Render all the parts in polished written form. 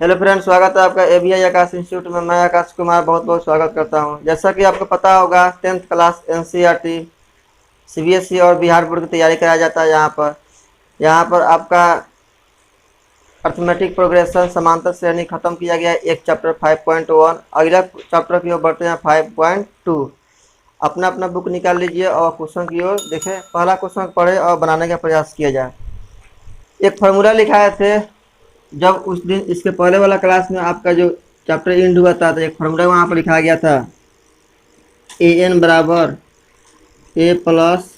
Hello friends, स्वागत है आपका एबीआई आकाश इंस्टीट्यूट में। मैं आकाश कुमार बहुत बहुत स्वागत करता हूं। जैसा कि आपको पता होगा, 10th क्लास एनसीईआरटी सीबीएसई और बिहार बोर्ड की तैयारी कराया जाता है। यहाँ पर आपका अर्थमेटिक प्रोग्रेशन समांतर श्रेणी खत्म किया गया है। एक चैप्टर 5.1, अगला चैप्टर की ओर बढ़ते हैं 5.2। अपना अपना बुक निकाल लीजिए और क्वेश्चन की ओर देखें। पहला क्वेश्चन पढ़े और बनाने का प्रयास किया जाए। एक फार्मूला लिखाए थे जब उस दिन, इसके पहले वाला क्लास में आपका जो चैप्टर एंड हुआ था, तो एक फार्मूला वहाँ पर लिखा गया था, ए एन बराबर A plus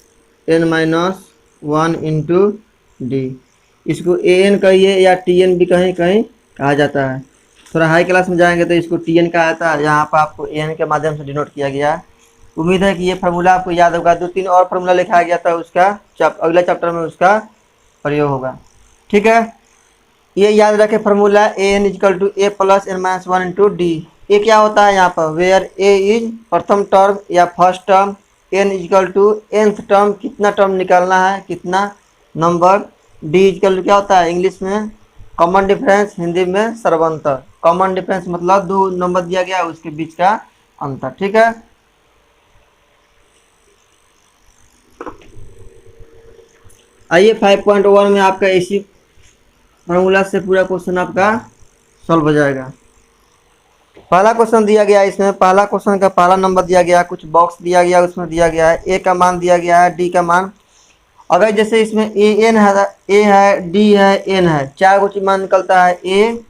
N minus 1 into D. इसको ए एन कहिए या टी एन भी कहीं कहीं कहा जाता है। थोड़ा हाई क्लास में जाएंगे तो इसको टी एन कहा जाता है। यहाँ पर आपको ए एन के माध्यम से डिनोट किया गया है। उम्मीद है कि ये फार्मूला आपको याद होगा। 2-3 और फार्मूला लिखाया गया था, उसका अगला चैप्टर में उसका प्रयोग होगा। ठीक है, ये याद रखें formula a n equal to a plus N minus 1 into d. ये क्या होता है यहाँ पर, वेयर ए इज प्रथम टर्म या first term, n equal to nth term, कितना टर्म निकालना है, कितना नंबर। डी इजकल टू क्या होता है इंग्लिश में कॉमन डिफरेंस, हिंदी में सर्वंतर। कॉमन डिफरेंस मतलब दो नंबर दिया गया है उसके बीच का अंतर। ठीक है, आइए 5.1 में आपका इसी फार्मूला से पूरा क्वेश्चन आपका सॉल्व हो जाएगा। पहला क्वेश्चन दिया गया है, इसमें पहला क्वेश्चन का पहला नंबर दिया गया, कुछ बॉक्स दिया गया, उसमें दिया गया है ए का मान दिया गया है, डी का मान। अगर जैसे इसमें ए एन है, ए है, डी है, एन है, चार कुछ मान निकलता है। ए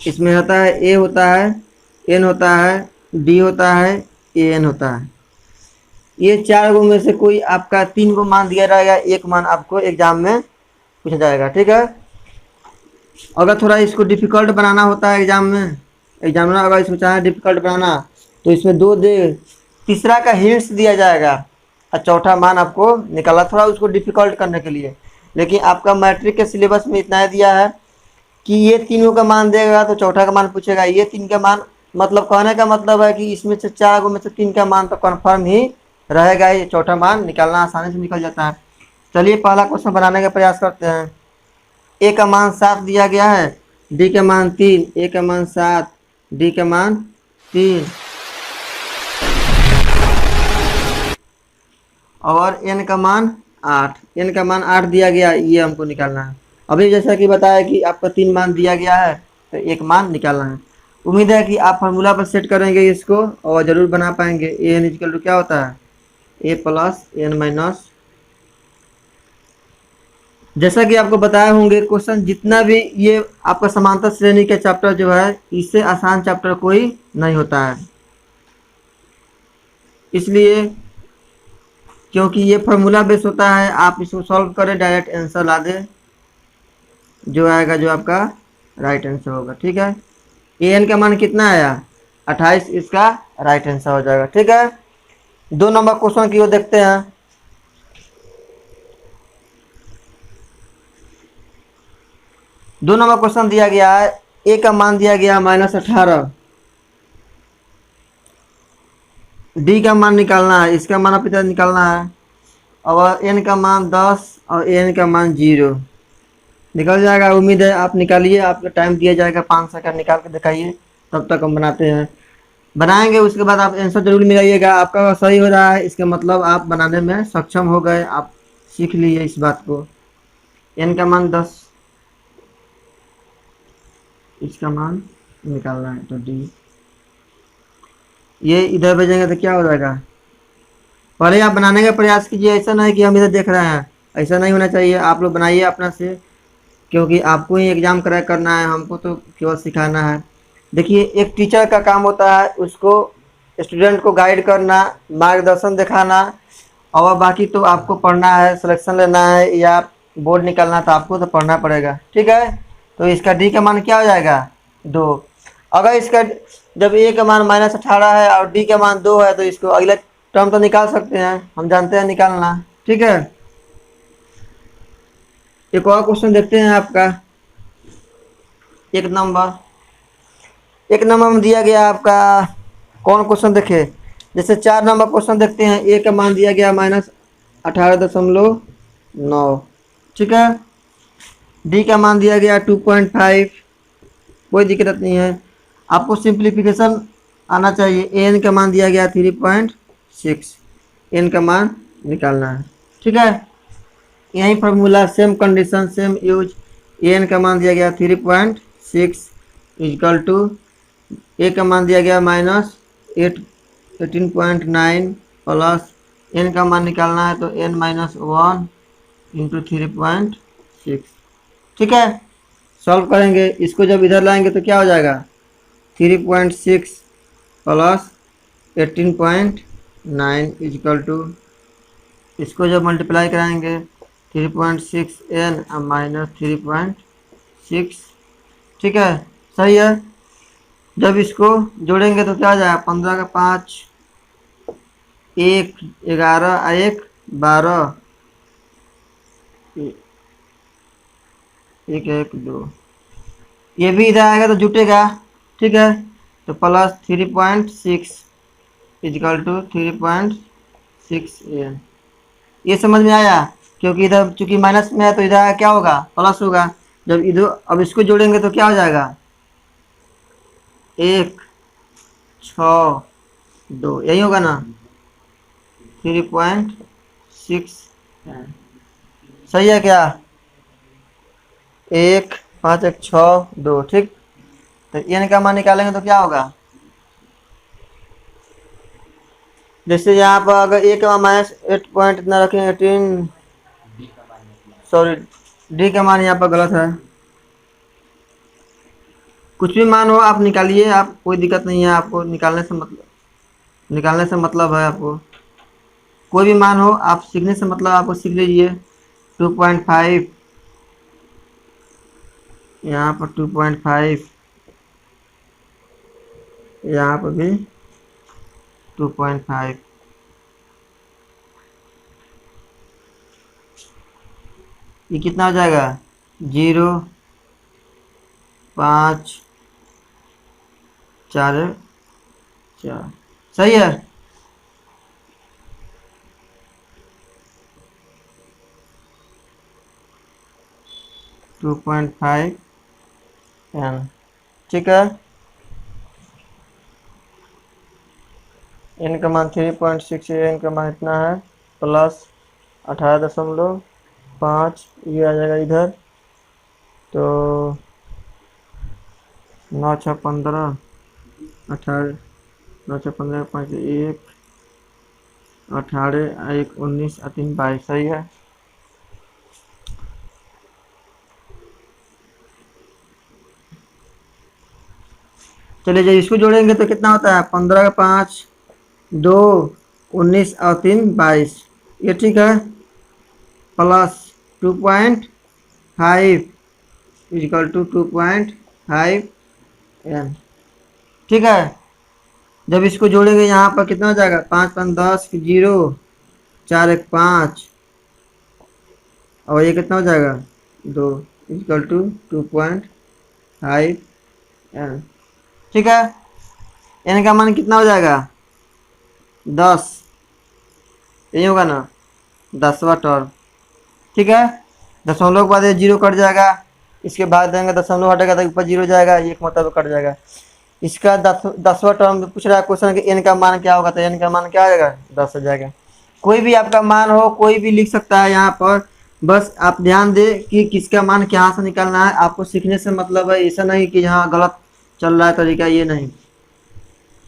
इसमें होता है, ए होता है, एन होता है, डी होता है, ए एन होता है। ये चार गो में से कोई आपका 3 गो मान दिया रहेगा, एक मान आपको एग्जाम में पूछा जाएगा। ठीक है, अगर थोड़ा इसको डिफिकल्ट बनाना होता है एग्जाम में, एग्जामिनर अगर इसको चाहे डिफिकल्ट बनाना तो इसमें दो दे, तीसरा का हिंट्स दिया जाएगा और चौथा मान आपको निकाला थोड़ा उसको डिफिकल्ट करने के लिए। लेकिन आपका मैट्रिक के सिलेबस में इतना ही दिया है कि ये तीनों का मान देगा तो चौथा का मान पूछेगा। ये 3 का मान, मतलब कहने का मतलब है कि इसमें से 4 गो में से 3 का मान तो कन्फर्म ही रहेगा। ये चौथा मान निकालना आसानी से निकल जाता है। चलिए पहला क्वेश्चन बनाने का प्रयास करते हैं। ए का मान 7 दिया गया है, डी का मान 3, ए का मान 7, डी का मान 3 और एन का मान 8। एन का मान 8 दिया गया, ये हमको निकालना है। अभी जैसा कि बताया कि आपका 3 मान दिया गया है तो एक मान निकालना है। उम्मीद है कि आप फार्मूला पर सेट करेंगे इसको और ज़रूर बना पाएंगे। ए एन इक्वल टू क्या होता है, ए प्लस एन माइनस। जैसा कि आपको बताए होंगे क्वेश्चन, जितना भी ये आपका समांतर श्रेणी का चैप्टर जो है, इससे आसान चैप्टर कोई नहीं होता है। इसलिए क्योंकि ये फार्मूला बेस होता है, आप इसको सॉल्व करें, डायरेक्ट आंसर ला दें, जो आएगा जो आपका राइट आंसर होगा। ठीक है, ए एन का मान कितना आया 28, इसका राइट आंसर हो जाएगा। ठीक है, 2 नंबर क्वेश्चन की ओर देखते हैं। 2 नंबर क्वेश्चन दिया गया है, ए का मान दिया गया -18, डी का मान निकालना है, इसका मान आप इधर निकालना है, और एन का मान 10 और एन का मान 0 निकल जाएगा। उम्मीद है आप निकालिए, आपका टाइम दिया जाएगा 5 सेकंड, निकाल के दिखाइए, तब तक हम बनाते हैं। बनाएंगे उसके बाद आप आंसर जरूर मिलाइएगा। आपका सही हो रहा है इसका मतलब आप बनाने में सक्षम हो गए, आप सीख लिए इस बात को। एन का मान 10, इसका मान निकालना है तो डी। ये इधर भेजेंगे तो क्या हो जाएगा, पहले आप बनाने का प्रयास कीजिए। ऐसा नहीं कि हम इधर देख रहे हैं, ऐसा नहीं होना चाहिए। आप लोग बनाइए अपना से, क्योंकि आपको ही एग्ज़ाम क्रैक करना है, हमको तो केवल सिखाना है। देखिए, एक टीचर का काम होता है उसको स्टूडेंट को गाइड करना, मार्गदर्शन दिखाना, और बाकी तो आपको पढ़ना है, सिलेक्शन लेना है या बोर्ड निकालना, तो आपको तो पढ़ना पड़ेगा। ठीक है, तो इसका डी का मान क्या हो जाएगा 2। अगर इसका जब ए का मान -18 है और डी का मान 2 है तो इसको अगला टर्म तो निकाल सकते हैं, हम जानते हैं निकालना। ठीक है, एक और क्वेश्चन देखते हैं आपका। 1 नंबर में दिया गया आपका कौन क्वेश्चन देखे, जैसे 4 नंबर क्वेश्चन देखते हैं। ए का मान दिया गया -18.9। ठीक है, डी का मान दिया गया 2.5, कोई दिक्कत नहीं है। आपको सिंप्लीफिकेशन आना चाहिए। एन का मान दिया गया 3.6, एन का मान निकालना है। ठीक है, यही formula, same condition, same use. N का मान दिया गया 3.6 इजकल टू ए का मान दिया गया -18.9 प्लस एन का मान निकालना है तो n -1 इंटू 3.6। ठीक है, सॉल्व करेंगे इसको, जब इधर लाएंगे तो क्या हो जाएगा 3.6 प्लस 18.9 इजकल टू, इसको जब मल्टीप्लाई कराएंगे 3.6n -3.6। ठीक है, सही है। जब इसको जोड़ेंगे तो क्या आ जाएगा 15 का 5, 1 11 1 12, 1 1 2, ये भी इधर आएगा तो जुटेगा। ठीक है, तो प्लस 3.6 इजकल टू 3.6n। ये समझ में आया, क्योंकि इधर चूंकि माइनस में है तो इधर क्या होगा प्लस होगा। जब इधर अब इसको जोड़ेंगे तो क्या हो जाएगा 1 6 2, यही होगा ना 3.6। सही है क्या, 1 5 1 6 2। ठीक, तो एन का मान निकालेंगे तो क्या होगा, जैसे यहाँ पर अगर ए का मान -8 पॉइंट इतना रखें 18, सॉरी डी का मान यहाँ पर गलत है। कुछ भी मान हो आप निकालिए, आप कोई दिक्कत नहीं है, आपको निकालने से मतलब है। आपको कोई भी मान हो, आप सीखने से मतलब आपको सीख लीजिए। 2.5, यहाँ पर 2.5, यहाँ पर भी 2.5। ये कितना हो जाएगा 0 5 4 4। सही है, टू पॉइंट फाइव एन। ठीक है, एन का मान 3.6 है, एन का मान इतना है प्लस 18.5, ये आ जाएगा इधर तो 9 6 15 18, 9 6 15 5 1 18 1 19 3 22। सही है, चलिए जब इसको जोड़ेंगे तो कितना होता है 15 का 5 2 19 और 3 22। ये ठीक है, प्लस 2.5 इजकल टू 2.5 एन। ठीक है, जब इसको जोड़ेंगे यहाँ पर कितना हो जाएगा 5 5 10 0 4 1 5 और ये कितना हो जाएगा 2 इजकल टू 2.5 एन। ठीक है, एन का मान कितना हो जाएगा 10, यही होगा ना 10वां टर्म। ठीक है, दशमलव के बाद ये 0 कट जाएगा, इसके बाद देंगे दशमलव हटेगा तो ऊपर 0 जाएगा, एक मतलब कट जाएगा। इसका 10वां टर्म पूछ रहा है क्वेश्चन कि एन का मान क्या होगा, तो एन का मान क्या आ जाएगा 10 हो जाएगा। कोई भी आपका मान हो कोई भी लिख सकता है यहाँ पर, बस आप ध्यान दें कि किसका मान कहाँ से निकालना है। आपको सीखने से मतलब है, ऐसा नहीं कि यहाँ गलत चल रहा है तरीका, ये नहीं।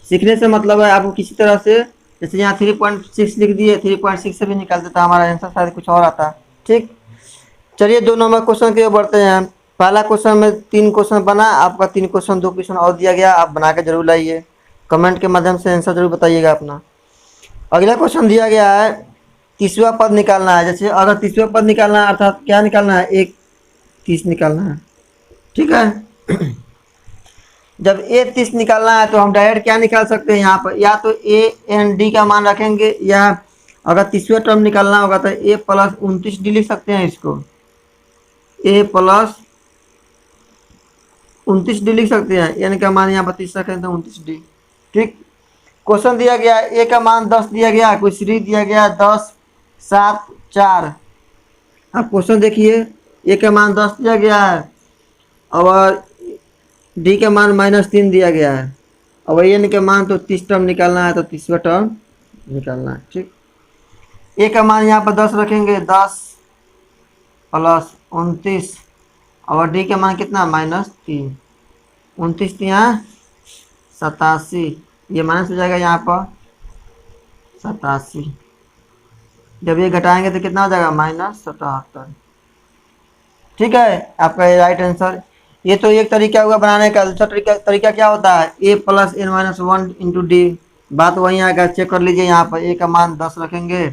सीखने से मतलब है आपको किसी तरह से, जैसे यहाँ 3.6 लिख दिए, 3.6 से भी निकाल देता, हमारा आंसर शायद कुछ और आता। ठीक, चलिए 2 नंबर क्वेश्चन की ओर बढ़ते हैं। पहला क्वेश्चन में 3 क्वेश्चन बना, आपका 3 क्वेश्चन 2 क्वेश्चन और दिया गया, आप बना के जरूर लाइए, कमेंट के माध्यम से आंसर जरूर बताइएगा अपना। अगला क्वेश्चन दिया गया है 30वां पद निकालना है। जैसे अगर 30वां पद निकालना है अर्थात क्या निकालना है 1 30 निकालना है। ठीक है, जब ए 30 निकालना है तो हम डायरेक्ट क्या निकाल सकते हैं यहाँ पर, या तो ए एन डी का मान रखेंगे, या अगर 30वां टर्म निकालना होगा तो ए प्लस 29 डी लिख सकते हैं। इसको ए प्लस 29 डी लिख सकते हैं, एन का मान यहाँ पर 30 रखें तो 29 डी। ठीक, क्वेश्चन दिया गया ए का मान 10 दिया गया, कोई सीरीज दिया गया 10 7 4। अब क्वेश्चन देखिए, ए का मान 10 दिया गया है और डी का मान -3 दिया गया है। अब एन के मान तो 30 टर्म निकालना है, तो 30वां टर्म निकालना है। ठीक, ए का मान यहाँ पर 10 रखेंगे, 10 प्लस 29, और डी का मान कितना -3, 29 यहाँ 87, ये माइनस हो जाएगा यहाँ पर 87, जब ये घटाएंगे तो कितना हो जाएगा -77। ठीक है, आपका ये राइट आंसर। ये तो एक तरीका होगा बनाने का। दूसरा तरीका क्या होता है, a plus n minus 1 into D. बात वहीं आएगा, चेक कर लीजिए। यहाँ पर a का मान 10 रखेंगे,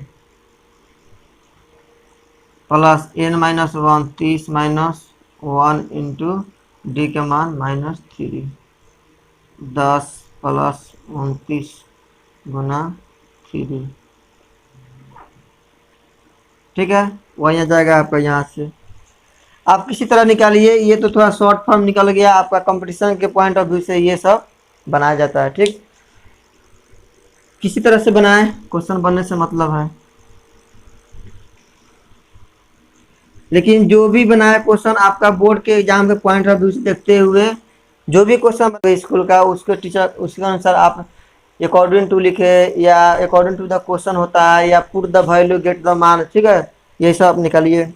plus n minus 1 30 minus 1 into d का मान -3, 10 प्लस 29 गुना 3। ठीक है, वहीं आ जाएगा आपका यहाँ से। आप किसी तरह निकालिए, ये तो थोड़ा शॉर्ट फॉर्म निकल गया आपका। कंपटीशन के पॉइंट ऑफ व्यू से ये सब बनाया जाता है। ठीक, किसी तरह से बनाएं, क्वेश्चन बनने से मतलब है। लेकिन जो भी बनाए क्वेश्चन आपका बोर्ड के एग्जाम के पॉइंट ऑफ व्यू से देखते हुए, जो भी क्वेश्चन स्कूल का उसके टीचर उसके अनुसार आप अकॉर्डिंग टू लिखे, या अकॉर्डिंग टू द क्वेश्चन होता है, या put the value get the मान। ठीक है, ये सब आप निकालिए।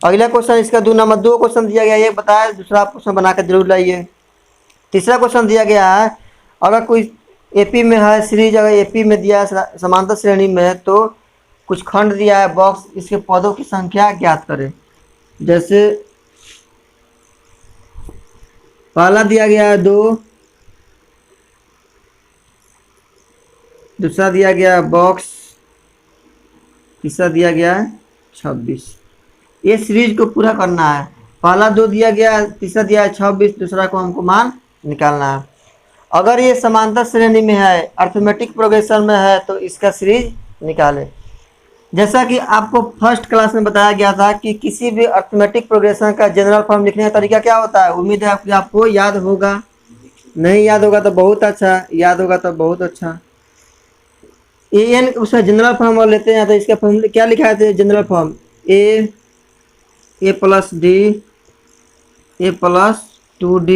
अगला क्वेश्चन इसका 2 क्वेश्चन दिया गया, ये बताया। दूसरा क्वेश्चन बना कर जरूर लाइए। तीसरा क्वेश्चन दिया गया है, अगर कोई एपी में है सीरीज, अगर एपी में दिया है समांतर श्रेणी में है, तो कुछ खंड दिया है बॉक्स, इसके पदों की संख्या ज्ञात करें। जैसे पहला दिया गया है 2, दूसरा दिया गया है बॉक्स, तीसरा दिया गया है 26। ये सीरीज को पूरा करना है। पहला 2 दिया गया, तीसरा दिया है 26, दूसरा को हमको मान निकालना है। अगर ये समांतर श्रेणी में है, अर्थमेटिक प्रोग्रेशन में है, तो इसका सीरीज निकालें। जैसा कि आपको फर्स्ट क्लास में बताया गया था कि किसी भी अर्थमेटिक प्रोग्रेशन का जनरल फॉर्म लिखने का तरीका क्या होता है। उम्मीद है कि आपको याद होगा। नहीं याद होगा तो बहुत अच्छा, याद होगा तो बहुत अच्छा। ए एन उसका जनरल फॉर्म और लेते हैं, तो इसका फॉर्म क्या लिखा है जनरल फॉर्म, ए प्लस डी, ए प्लस 2d,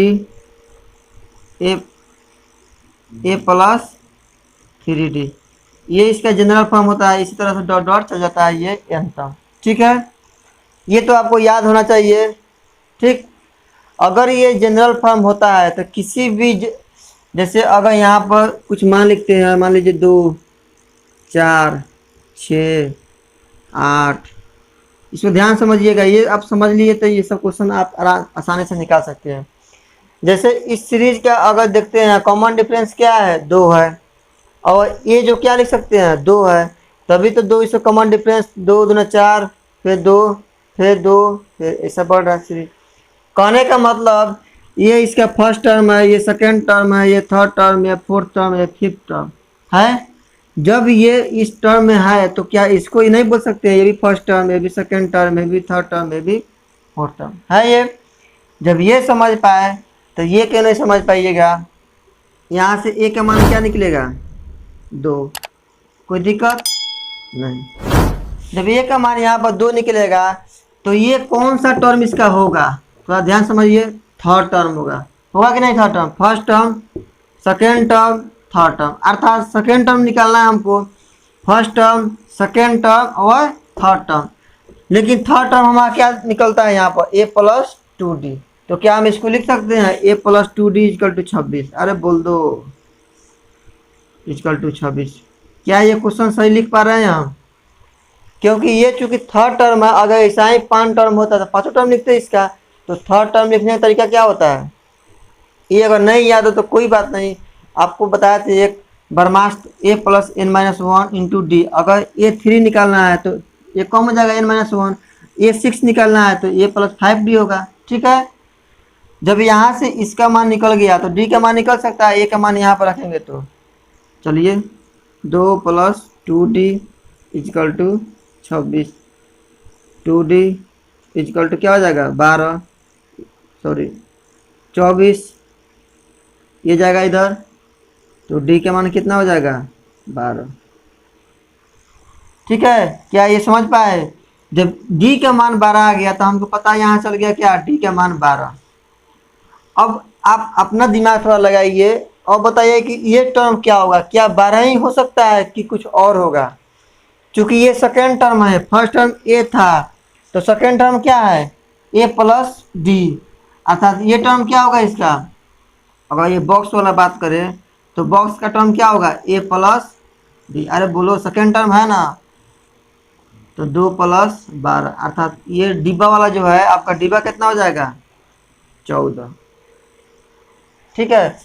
ए प्लस 3d, ये इसका जनरल फॉर्म होता है। इसी तरह से डॉट डॉट चल जाता है ये एन टर्म। ठीक है, ये तो आपको याद होना चाहिए। ठीक, अगर ये जनरल फॉर्म होता है तो किसी भी जैसे अगर यहाँ पर कुछ मान लिखते हैं, मान लीजिए 2 4 6 8, इसको ध्यान समझिएगा। ये आप समझ लिए तो ये सब क्वेश्चन आप आसानी से निकाल सकते हैं। जैसे इस सीरीज का अगर देखते हैं, कॉमन डिफरेंस क्या है, 2 है, और ये जो क्या लिख सकते हैं 2 है, तभी तो 2 इसका कॉमन डिफरेंस, 2 दूना 4, फिर 2, फिर 2, फिर ऐसा बढ़ रहा है सीरीज। कहने का मतलब ये इसका फर्स्ट टर्म है, ये सेकेंड टर्म है, ये थर्ड टर्म, ये फोर्थ टर्म, ये फिफ्थ टर्म है। जब ये इस टर्म में है तो क्या इसको ये नहीं बोल सकते हैं ये भी फर्स्ट टर्म, ये भी सेकेंड टर्म, ये भी थर्ड टर्म, ये भी फोर्थ टर्म है। ये जब ये समझ पाए तो ये क्यों नहीं समझ पाइएगा। यहाँ से ए का मान क्या निकलेगा 2, कोई दिक्कत नहीं। जब ए का मान यहाँ पर 2 निकलेगा तो ये कौन सा टर्म इसका होगा, थोड़ा ध्यान समझिए। थर्ड टर्म होगा कि नहीं। Third term, first term, second term, third term, अर्थात सेकेंड टर्म निकालना है हमको, फर्स्ट टर्म, सेकेंड टर्म और थर्ड टर्म। लेकिन थर्ड टर्म हमारा क्या निकलता है यहाँ पर, ए प्लस 2d। तो क्या हम इसको लिख सकते हैं ए प्लस 2d इक्वल टू 26। अरे बोल दो, इक्वल टू 26। क्या ये क्वेश्चन सही लिख पा रहे हैं हम, क्योंकि ये चूंकि थर्ड टर्म है। अगर ऐसा ही 5 टर्म होता तो 5 टर्म लिखते इसका। तो थर्ड टर्म लिखने का तरीका क्या होता है, ये अगर नहीं याद हो तो कोई बात नहीं, आपको बताया था एक बर्मास्त्र, A plus n minus 1 into D. अगर ए 3 निकालना है तो ये कम हो जाएगा n माइनस 1, ए 6 निकालना है तो ए प्लस 5d होगा। ठीक है, जब यहाँ से इसका मान निकल गया तो डी का मान निकल सकता है, ए का मान यहाँ पर रखेंगे तो चलिए 2 plus 2d equal to 26, 2d equal to क्या हो जाएगा 12, सॉरी 24, ये जाएगा इधर, तो d का मान कितना हो जाएगा 12। ठीक है, क्या ये समझ पाए। जब d का मान 12 आ गया तो हमको पता यहाँ चल गया क्या, d का मान 12। अब आप अपना दिमाग थोड़ा लगाइए और बताइए कि ये टर्म क्या होगा, क्या 12 ही हो सकता है कि कुछ और होगा। क्योंकि ये सेकेंड टर्म है, फर्स्ट टर्म ए था, तो सेकेंड टर्म क्या है, ए प्लस डी, अर्थात ये टर्म क्या होगा इसका। अगर ये बॉक्स वाला बात करें तो बॉक्स का टर्म क्या होगा, ए प्लस डी। अरे बोलो, सेकेंड टर्म है ना, तो 2 + 12, अर्थात ये डिब्बा वाला जो है आपका डिब्बा कितना हो जाएगा, 14। ठीक है।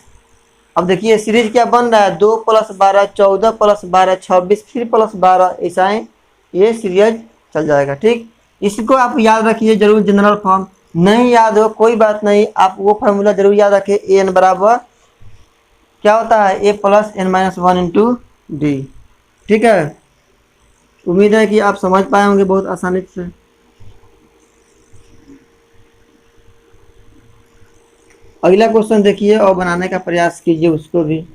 अब देखिए सीरीज क्या बन रहा है, 2 + 12 14 + 12 26 फिर +12, ऐसा ही ये सीरीज चल जाएगा। ठीक, इसको आप याद रखिए जरूर, जनरल फॉर्म नहीं याद हो कोई बात नहीं, आप वो फार्मूला जरूर याद रखिए, ए एन बराबर क्या होता है, A plus N minus 1 into D. ठीक है, उम्मीद है कि आप समझ पाए होंगे बहुत आसानी से। अगला क्वेश्चन देखिए और बनाने का प्रयास कीजिए उसको भी।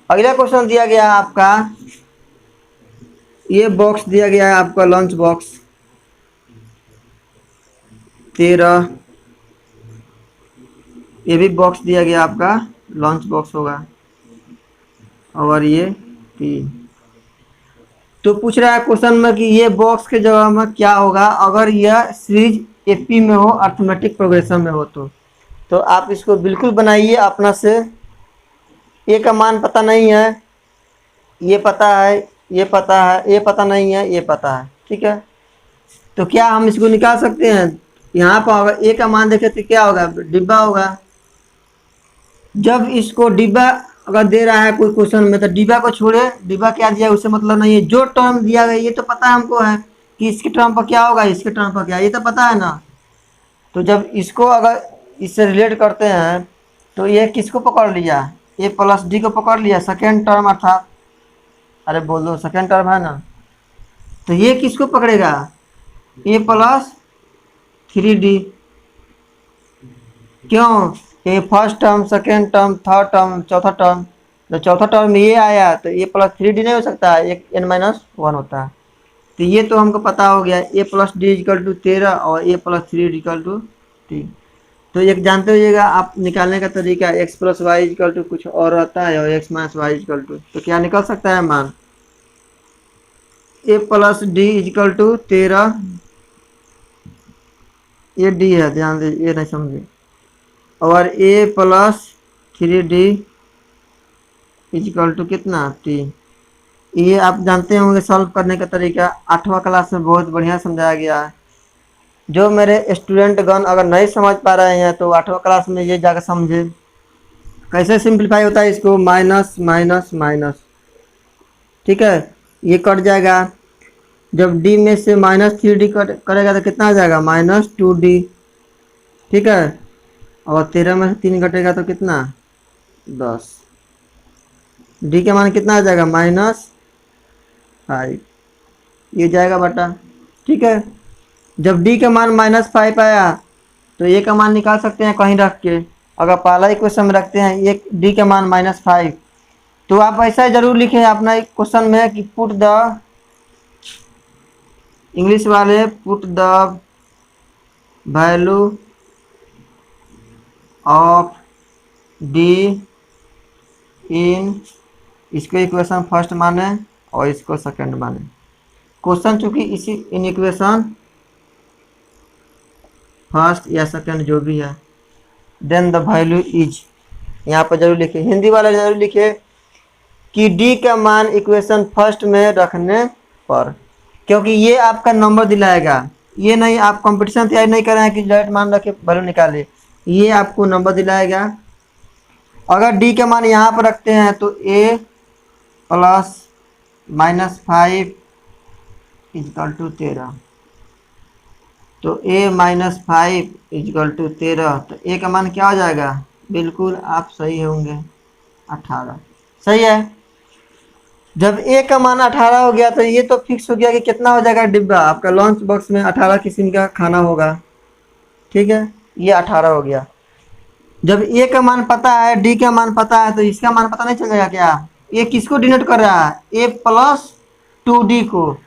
अगला क्वेश्चन दिया गया है आपका, ये बॉक्स दिया गया है आपका लंच बॉक्स 13, ये भी बॉक्स दिया गया आपका लंच बॉक्स होगा, और ये 3। तो पूछ रहा है क्वेश्चन में कि ये बॉक्स के जगह में क्या होगा अगर यह सीरीज एपी में हो, अर्थमेटिक प्रोग्रेशन में हो। तो आप इसको बिल्कुल बनाइए अपना से। ए का मान पता नहीं है, ये पता है, ये पता है, ये पता नहीं है, ये पता है। ठीक है, तो क्या हम इसको निकाल सकते हैं। यहाँ पर अगर ए का मान देखें तो क्या होगा, डिब्बा होगा। जब इसको डिब्बा अगर दे रहा है कोई क्वेश्चन में तो डिब्बा को छोड़े, डिब्बा क्या दिया उससे मतलब नहीं है, जो टर्म दिया गया ये तो पता है हमको है कि इसके टर्म पर क्या होगा, इसके टर्म पर क्या, ये तो पता है ना। तो जब इसको अगर इससे रिलेट करते हैं तो ये किसको पकड़ लिया, ए प्लस डी को पकड़ लिया, सेकेंड टर्म अर्थात, अरे बोल दो सेकेंड टर्म है ना, तो ये किसको पकड़ेगा, ए प्लस 3D। क्यों, ये first term, second term, third term, चौथा टर्म, तो चौथा टर्म में ये आया तो ए प्लस 3D नहीं हो सकता, एक n-1 होता है। तो ये तो हमको पता हो गया, ए प्लस डी इक्वल टू 13 और ए प्लस 3 इक्वल टू 3। तो एक जानते होइएगा आप निकालने का तरीका, x plus y equal to कुछ और रहता है और x minus y equal to, तो क्या निकल सकता है मान, a plus d equal to 13, ये डी है ध्यान दे, ये नहीं समझे, और ए प्लस 3D इक्वल टू कितना 3। ये आप जानते होंगे सॉल्व करने का तरीका, 8वां क्लास में बहुत बढ़िया समझाया गया है। जो मेरे स्टूडेंट गण अगर नहीं समझ पा रहे हैं तो 8वां क्लास में ये जाकर समझे कैसे सिंप्लीफाई होता है इसको, माइनस माइनस माइनस। ठीक है, ये कट जाएगा, जब d में से -3D करेगा तो कितना आ जाएगा, -2D। ठीक है, और 13 में से 3 घटेगा तो कितना, 10। d का मान कितना आ जाएगा, -5, ये जाएगा बटा। ठीक है, जब d का मान -5 आया तो a का मान निकाल सकते हैं कहीं रख के। अगर पहला इक्वेशन में रखते हैं ये d का मान -5, तो आप ऐसा जरूर लिखें अपना एक क्वेश्चन में कि पुट द, इंग्लिश वाले put the value of d इन, इसको इक्वेशन फर्स्ट माने और इसको सेकंड माने। क्वेश्चन चूंकि इसी इन इक्वेशन फर्स्ट या सेकंड जो भी है, देन द वैल्यू इज, यहाँ पर जरूर लिखे, हिंदी वाला जरूर लिखे कि डी का मान इक्वेशन फर्स्ट में रखने पर, क्योंकि ये आपका नंबर दिलाएगा। ये नहीं आप कंपटीशन तैयारी नहीं कर रहे हैं कि डायरेक्ट मान रखे वैल्यू निकाले, ये आपको नंबर दिलाएगा। अगर डी का मान यहाँ पर रखते हैं तो a प्लस -5 इक्वल टू 13, तो a -5 इक्वल टू 13, तो a का मान क्या हो जाएगा, बिल्कुल आप सही होंगे, 18। सही है, जब a का मान 18 हो गया तो ये तो फिक्स हो गया कि कितना हो जाएगा डिब्बा, आपका लंच बॉक्स में 18 किस्म का खाना होगा। ठीक है, ये 18 हो गया। जब a का मान पता है, d का मान पता है, तो इसका मान पता नहीं चलेगा क्या, ये किसको डिनोट कर रहा है, a प्लस 2D को।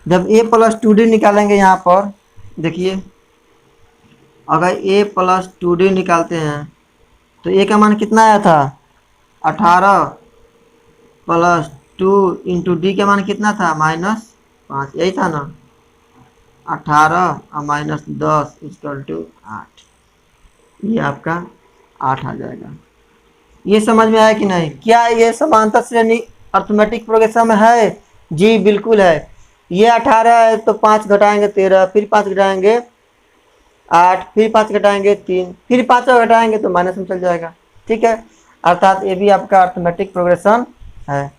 जब a प्लस 2D निकालेंगे यहाँ पर देखिए, अगर a प्लस 2d निकालते हैं तो a का मान कितना आया था 18 प्लस 2 इंटू डी का मान कितना था -5, यही था ना। 18 और -10 इक्वल टू 8, ये आपका 8 आ जाएगा। ये समझ में आया कि नहीं? क्या ये समांतर श्रेणी अर्थमेटिक प्रोग्रेशन में है? जी बिल्कुल है। ये 18 है तो 5 घटाएंगे 13, फिर 5 घटाएंगे 8, फिर 5 घटाएंगे 3, फिर 5 घटाएंगे तो माइनस में चल जाएगा। ठीक है, अर्थात ये भी आपका अर्थमेटिक प्रोग्रेशन है।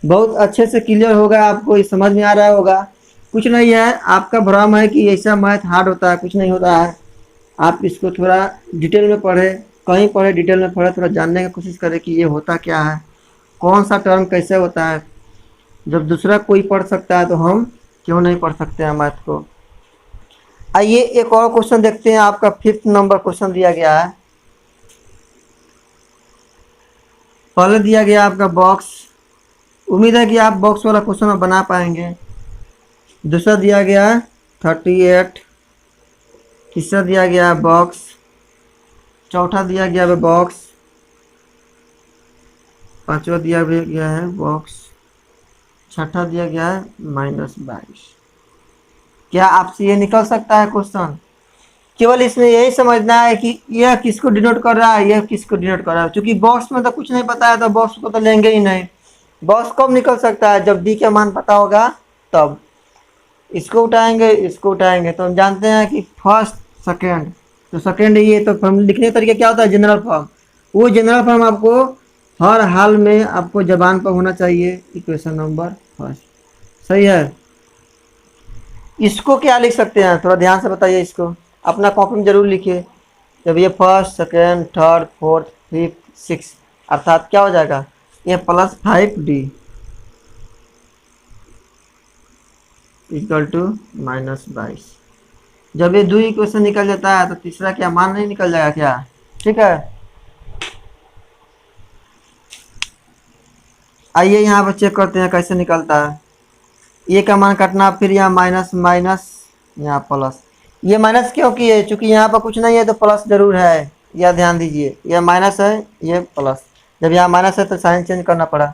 बहुत अच्छे से क्लियर होगा, आपको ये समझ में आ रहा होगा। कुछ नहीं है, आपका भ्रम है कि ऐसा मैथ हार्ड होता है, कुछ नहीं होता है। आप इसको थोड़ा डिटेल में पढ़े, कहीं पढ़े डिटेल में पढ़े, थोड़ा जानने की कोशिश करें कि ये होता क्या है, कौन सा टर्म कैसे होता है। जब दूसरा कोई पढ़ सकता है तो हम क्यों नहीं पढ़ सकते हैं मैथ को। आइए एक और क्वेश्चन देखते हैं। आपका 5th नंबर क्वेश्चन दिया गया है। पहले दिया गया आपका बॉक्स, उम्मीद है कि आप बॉक्स वाला क्वेश्चन बना पाएंगे। दूसरा दिया गया 38, तीसरा दिया गया बॉक्स, चौथा दिया गया है बॉक्स, पांचवा दिया गया है बॉक्स, छठा दिया गया है -22। क्या आपसे ये निकल सकता है क्वेश्चन? केवल इसमें यही समझना है कि यह किसको डिनोट कर रहा है, यह किसको डिनोट कर रहा है। क्योंकि बॉक्स में तो कुछ नहीं पता है तो बॉक्स को तो लेंगे ही नहीं। बॉक्स कब निकल सकता है? जब डी का मान पता होगा तब। इसको उठाएंगे, इसको उठाएंगे, तो हम जानते हैं कि फर्स्ट सेकेंड, तो सेकेंड ये तो फॉर्म लिखने का तरीका क्या होता है? General form. वो जनरल फॉर्म आपको हर हाल में आपको जबान पर होना चाहिए। इक्वेशन नंबर फर्स्ट, सही है। इसको क्या लिख सकते हैं? थोड़ा ध्यान से बताइए, इसको अपना कॉपी में जरूर लिखिए। जब ये first second third fourth fifth six, अर्थात क्या हो जाएगा? ये +5d इक्वल टू -22। जब ये 2 इक्वेशन निकल जाता है तो तीसरा क्या मान नहीं निकल जाएगा क्या? ठीक है, आइए यहाँ पर चेक करते हैं कैसे निकलता है। ये का मान काटना, फिर यहाँ माइनस माइनस, यहाँ प्लस। ये माइनस क्यों किए? चूंकि यहाँ पर कुछ नहीं है तो प्लस जरूर है, यह ध्यान दीजिए। यह माइनस है, ये प्लस। जब यहाँ माइनस है तो साइन चेंज करना पड़ा,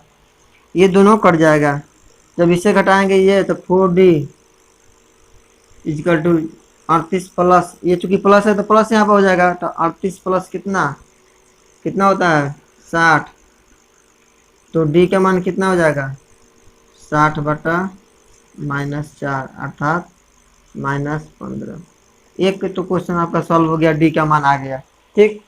ये दोनों कट जाएगा। जब इसे घटाएंगे ये तो 4d इक्वल टू 38 प्लस, ये चूंकि प्लस है तो प्लस यहाँ पर हो जाएगा। तो 38 प्लस कितना कितना होता है? 60। तो d का मान कितना हो जाएगा? 60/-4 अर्थात -15। एक तो क्वेश्चन आपका सॉल्व हो गया, डी का मान आ गया। ठीक,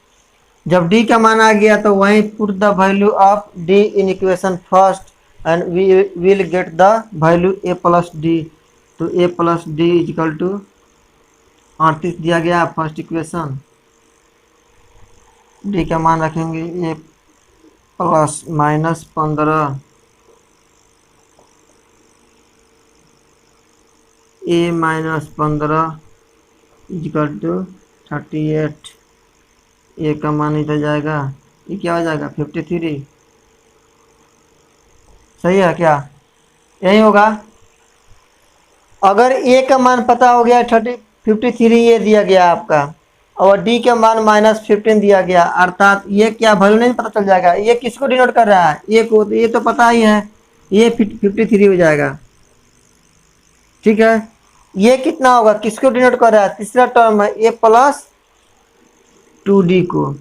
जब डी का मान आ गया तो वहीं put the value of d in equation first and we will get the value a plus d. तो a plus d equal to 38 दिया गया फर्स्ट इक्वेशन। डी का मान रखेंगे a plus -15 a -15 equal to 38। A का मान इधर जाएगा, ये क्या हो जाएगा? 53। सही है क्या? यही होगा। अगर ए का मान पता हो गया 53 ये दिया गया आपका, और डी का मान -15 दिया गया, अर्थात ये क्या वैल्यू नहीं पता चल जाएगा? ये किसको डिनोट कर रहा है? ये को, ये तो पता ही है, ये 53 हो जाएगा। ठीक है, ये कितना होगा? किसको डिनोट कर रहा है? तीसरा टर्म है a प्लस 2d को,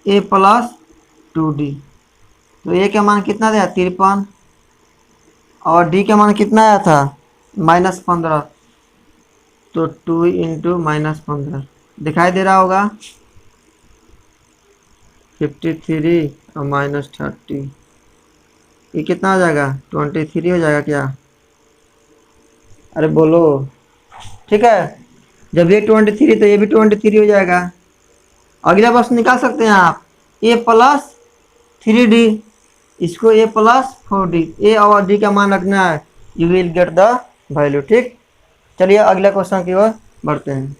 a प्लस 2d। तो a का मान कितना दिया? 53, और d का मान कितना आया था? -15। तो 2 इंटू -15 दिखाई दे रहा होगा। 53 और -30, ये कितना हो जाएगा? 23 हो जाएगा क्या? अरे बोलो। ठीक है, जब ये 23 तो ये भी 23 हो जाएगा। अगला बस निकाल सकते हैं आप, a प्लस 3d, इसको a प्लस 4d, a और d का मान रखना है, you will get the value. ठीक, चलिए अगले क्वेश्चन की ओर बढ़ते हैं।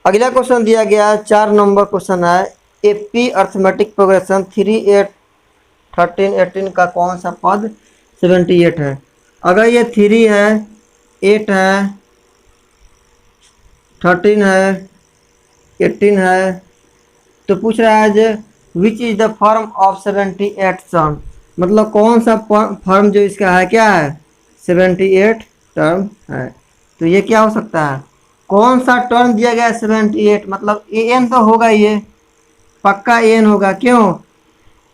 अगला क्वेश्चन दिया गया 4 नंबर क्वेश्चन है, एपी अर्थमेटिक प्रोग्रेशन 3, 8, 13, 18 का कौन सा पद 78 है। अगर ये 3 है, 8 है, 13 है, 18 है, तो पूछ रहा है जो which is the form of 78 term, मतलब कौन सा फॉर्म जो इसका है क्या है 78 टर्म है। तो ये क्या हो सकता है, कौन सा टर्म दिया गया है 78, मतलब ए एन तो होगा, ये पक्का एन होगा। क्यों,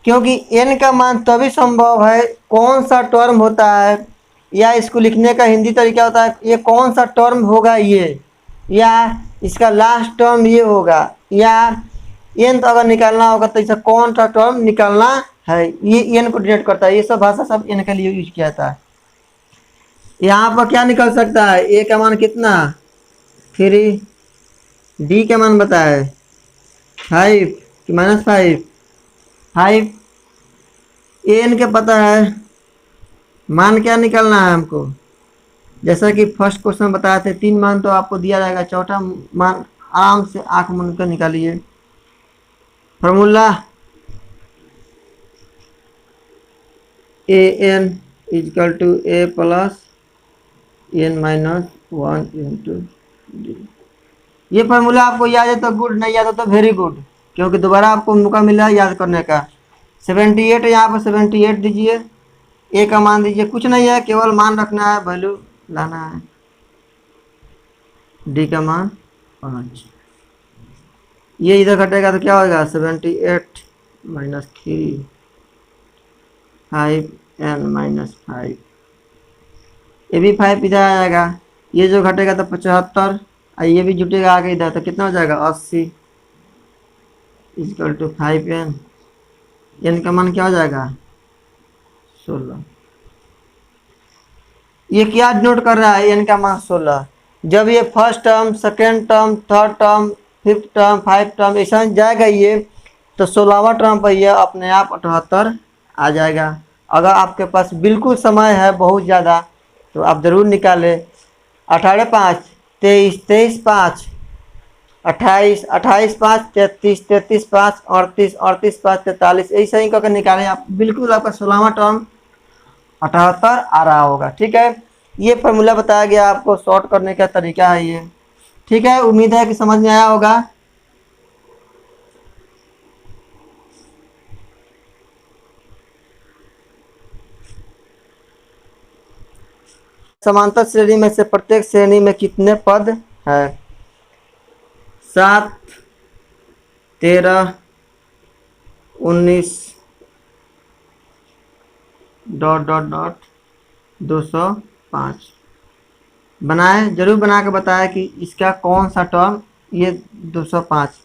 क्योंकि एन का मान तभी संभव है, कौन सा टर्म होता है, या इसको लिखने का हिंदी तरीका होता है ये कौन सा टर्म होगा ये, या इसका लास्ट टर्म ये होगा, या एन तो अगर निकालना होगा तो इसका कौन सा टर्म निकालना है, ये एन को डिनोट करता है। ये सब भाषा सब एन के लिए यूज किया जाता है। यहाँ पर क्या निकल सकता है, ए का मान कितना 3, डी का मान बताए 5 कि -5, 5, एन के पता है, मान क्या निकालना है हमको, जैसा कि फर्स्ट क्वेश्चन बताए थे 3 मान तो आपको दिया जाएगा, चौथा मान आराम से आंख मूंद कर निकालिए। Formula a n equal to a plus N minus 1 into d. ये फार्मूला आपको याद है तो गुड, नहीं याद है तो वेरी गुड, क्योंकि दोबारा आपको मौका मिला है याद करने का। 78 यहाँ पर 78 दीजिए, ए का मान दीजिए, कुछ नहीं है केवल मान रखना है, वैल्यू लाना है। डी का मान 5, ये इधर घटेगा तो क्या होगा 78 माइनस 3 5 n माइनस 5, ये भी 5 इधर आ जाएगा, ये जो घटेगा तो 75, और ये भी जुटेगा आगे इधर तो कितना हो जाएगा 80 इजकल टू 5n, n का मान क्या हो जाएगा 16। ये क्या डिनोट कर रहा है, n का मान 16। जब ये first term, second term, third term, fifth term, 5 term ऐसा जाएगा ये, तो 16वां टर्म पर यह अपने आप 78 आ जाएगा। अगर आपके पास बिल्कुल समय है बहुत ज़्यादा तो आप ज़रूर निकालें। 18 5 23, 23 5 28, 28 5 33, 33 5 38, 38 5 43, ऐसा ही करके निकालें आप, बिल्कुल आपका 16वां टर्म 78 आ रहा होगा। ठीक है, ये फॉर्मूला बताया गया आपको, शॉर्ट करने का तरीका है ये। ठीक है, उम्मीद है कि समझ में आया होगा। समांतर श्रेणी में से प्रत्येक श्रेणी में कितने पद है, 7, 13, 19 डॉट डॉट डॉट 205। बनाए, जरूर बना के बताया कि इसका कौन सा टर्म, ये 205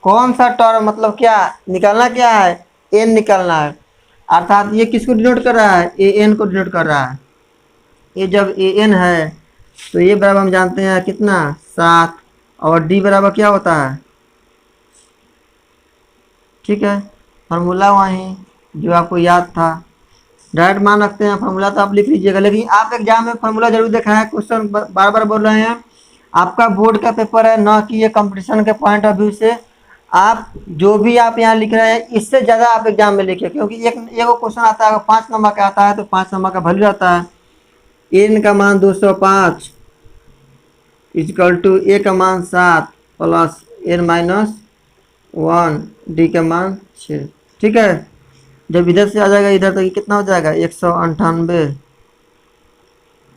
कौन सा टर्म, मतलब क्या निकालना, क्या है एन निकालना है, अर्थात ये किसको डिनोट कर रहा है, ए एन को डिनोट कर रहा है। ये जब ए एन है तो ये बराबर हम जानते हैं कितना 7, और डी बराबर क्या होता है। ठीक है, फार्मूला वहीं जो आपको याद था, डायरेक्ट मान रखते हैं, फार्मूला तो आप लिख लीजिएगा, लेकिन आप एग्जाम में फार्मूला जरूर देखा है, क्वेश्चन बार बार बोल रहे हैं, आपका बोर्ड का पेपर है, ना कि ये कंपटीशन के पॉइंट ऑफ व्यू से आप जो भी आप यहाँ लिख रहे हैं इससे ज़्यादा आप एग्जाम में लिखिए, क्योंकि एक क्वेश्चन आता है, अगर 5 नंबर का आता है तो 5 नंबर का वैल्यू आता है। एन का मान 205 इजकल टू ए का मान 7 प्लस एन माइनस 1, डी का मान 6। ठीक है, जब इधर से आ जाएगा इधर तो कितना हो जाएगा 198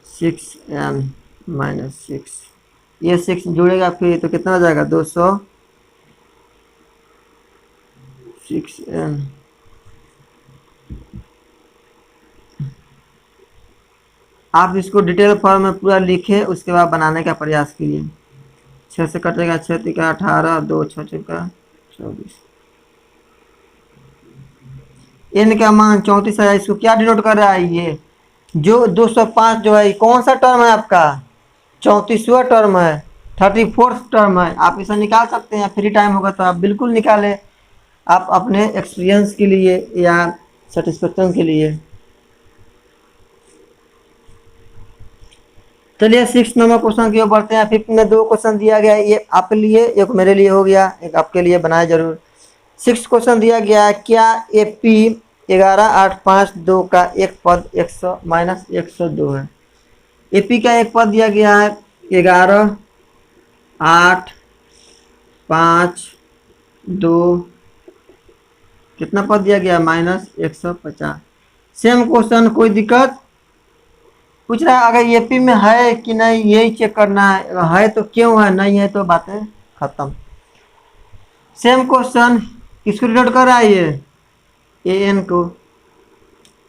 6n माइनस 6, ये 6 जुड़ेगा फिर तो कितना हो जाएगा 206n। आप इसको डिटेल फॉर्म में पूरा लिखें, उसके बाद बनाने का प्रयास कीजिए। 6 से कटेगा 6 का 18, 2 6 का 24, एन का मान 34 है। इसको क्या डिनोट कर रहा है, ये जो 205 जो है कौन सा टर्म है आपका 34वां टर्म है, 34th टर्म है। आप इसे निकाल सकते हैं, फ्री टाइम होगा तो आप बिल्कुल निकालें, आप अपने एक्सपीरियंस के लिए या सेटिस्फेक्शन के लिए। चलिए 6 नंबर क्वेश्चन की ओर बढ़ते हैं। 5 में 2 क्वेश्चन दिया गया है, ये आपके लिए एक मेरे लिए हो गया, एक आपके लिए बनाए जरूर। 6 क्वेश्चन दिया गया है, क्या AP 11,852 का एक पद 100 माइनस 102 है। AP का एक पद दिया गया है 11,852, कितना पद दिया गया माइनस 150। सेम क्वेश्चन, कोई दिक्कत पूछ रहा है। अगर AP में है कि नहीं यही चेक करना है तो क्यों है, नहीं है तो बातें खत्म। सेम क्वेश्चन किसको डिनोट कर रहा है ये, AN को।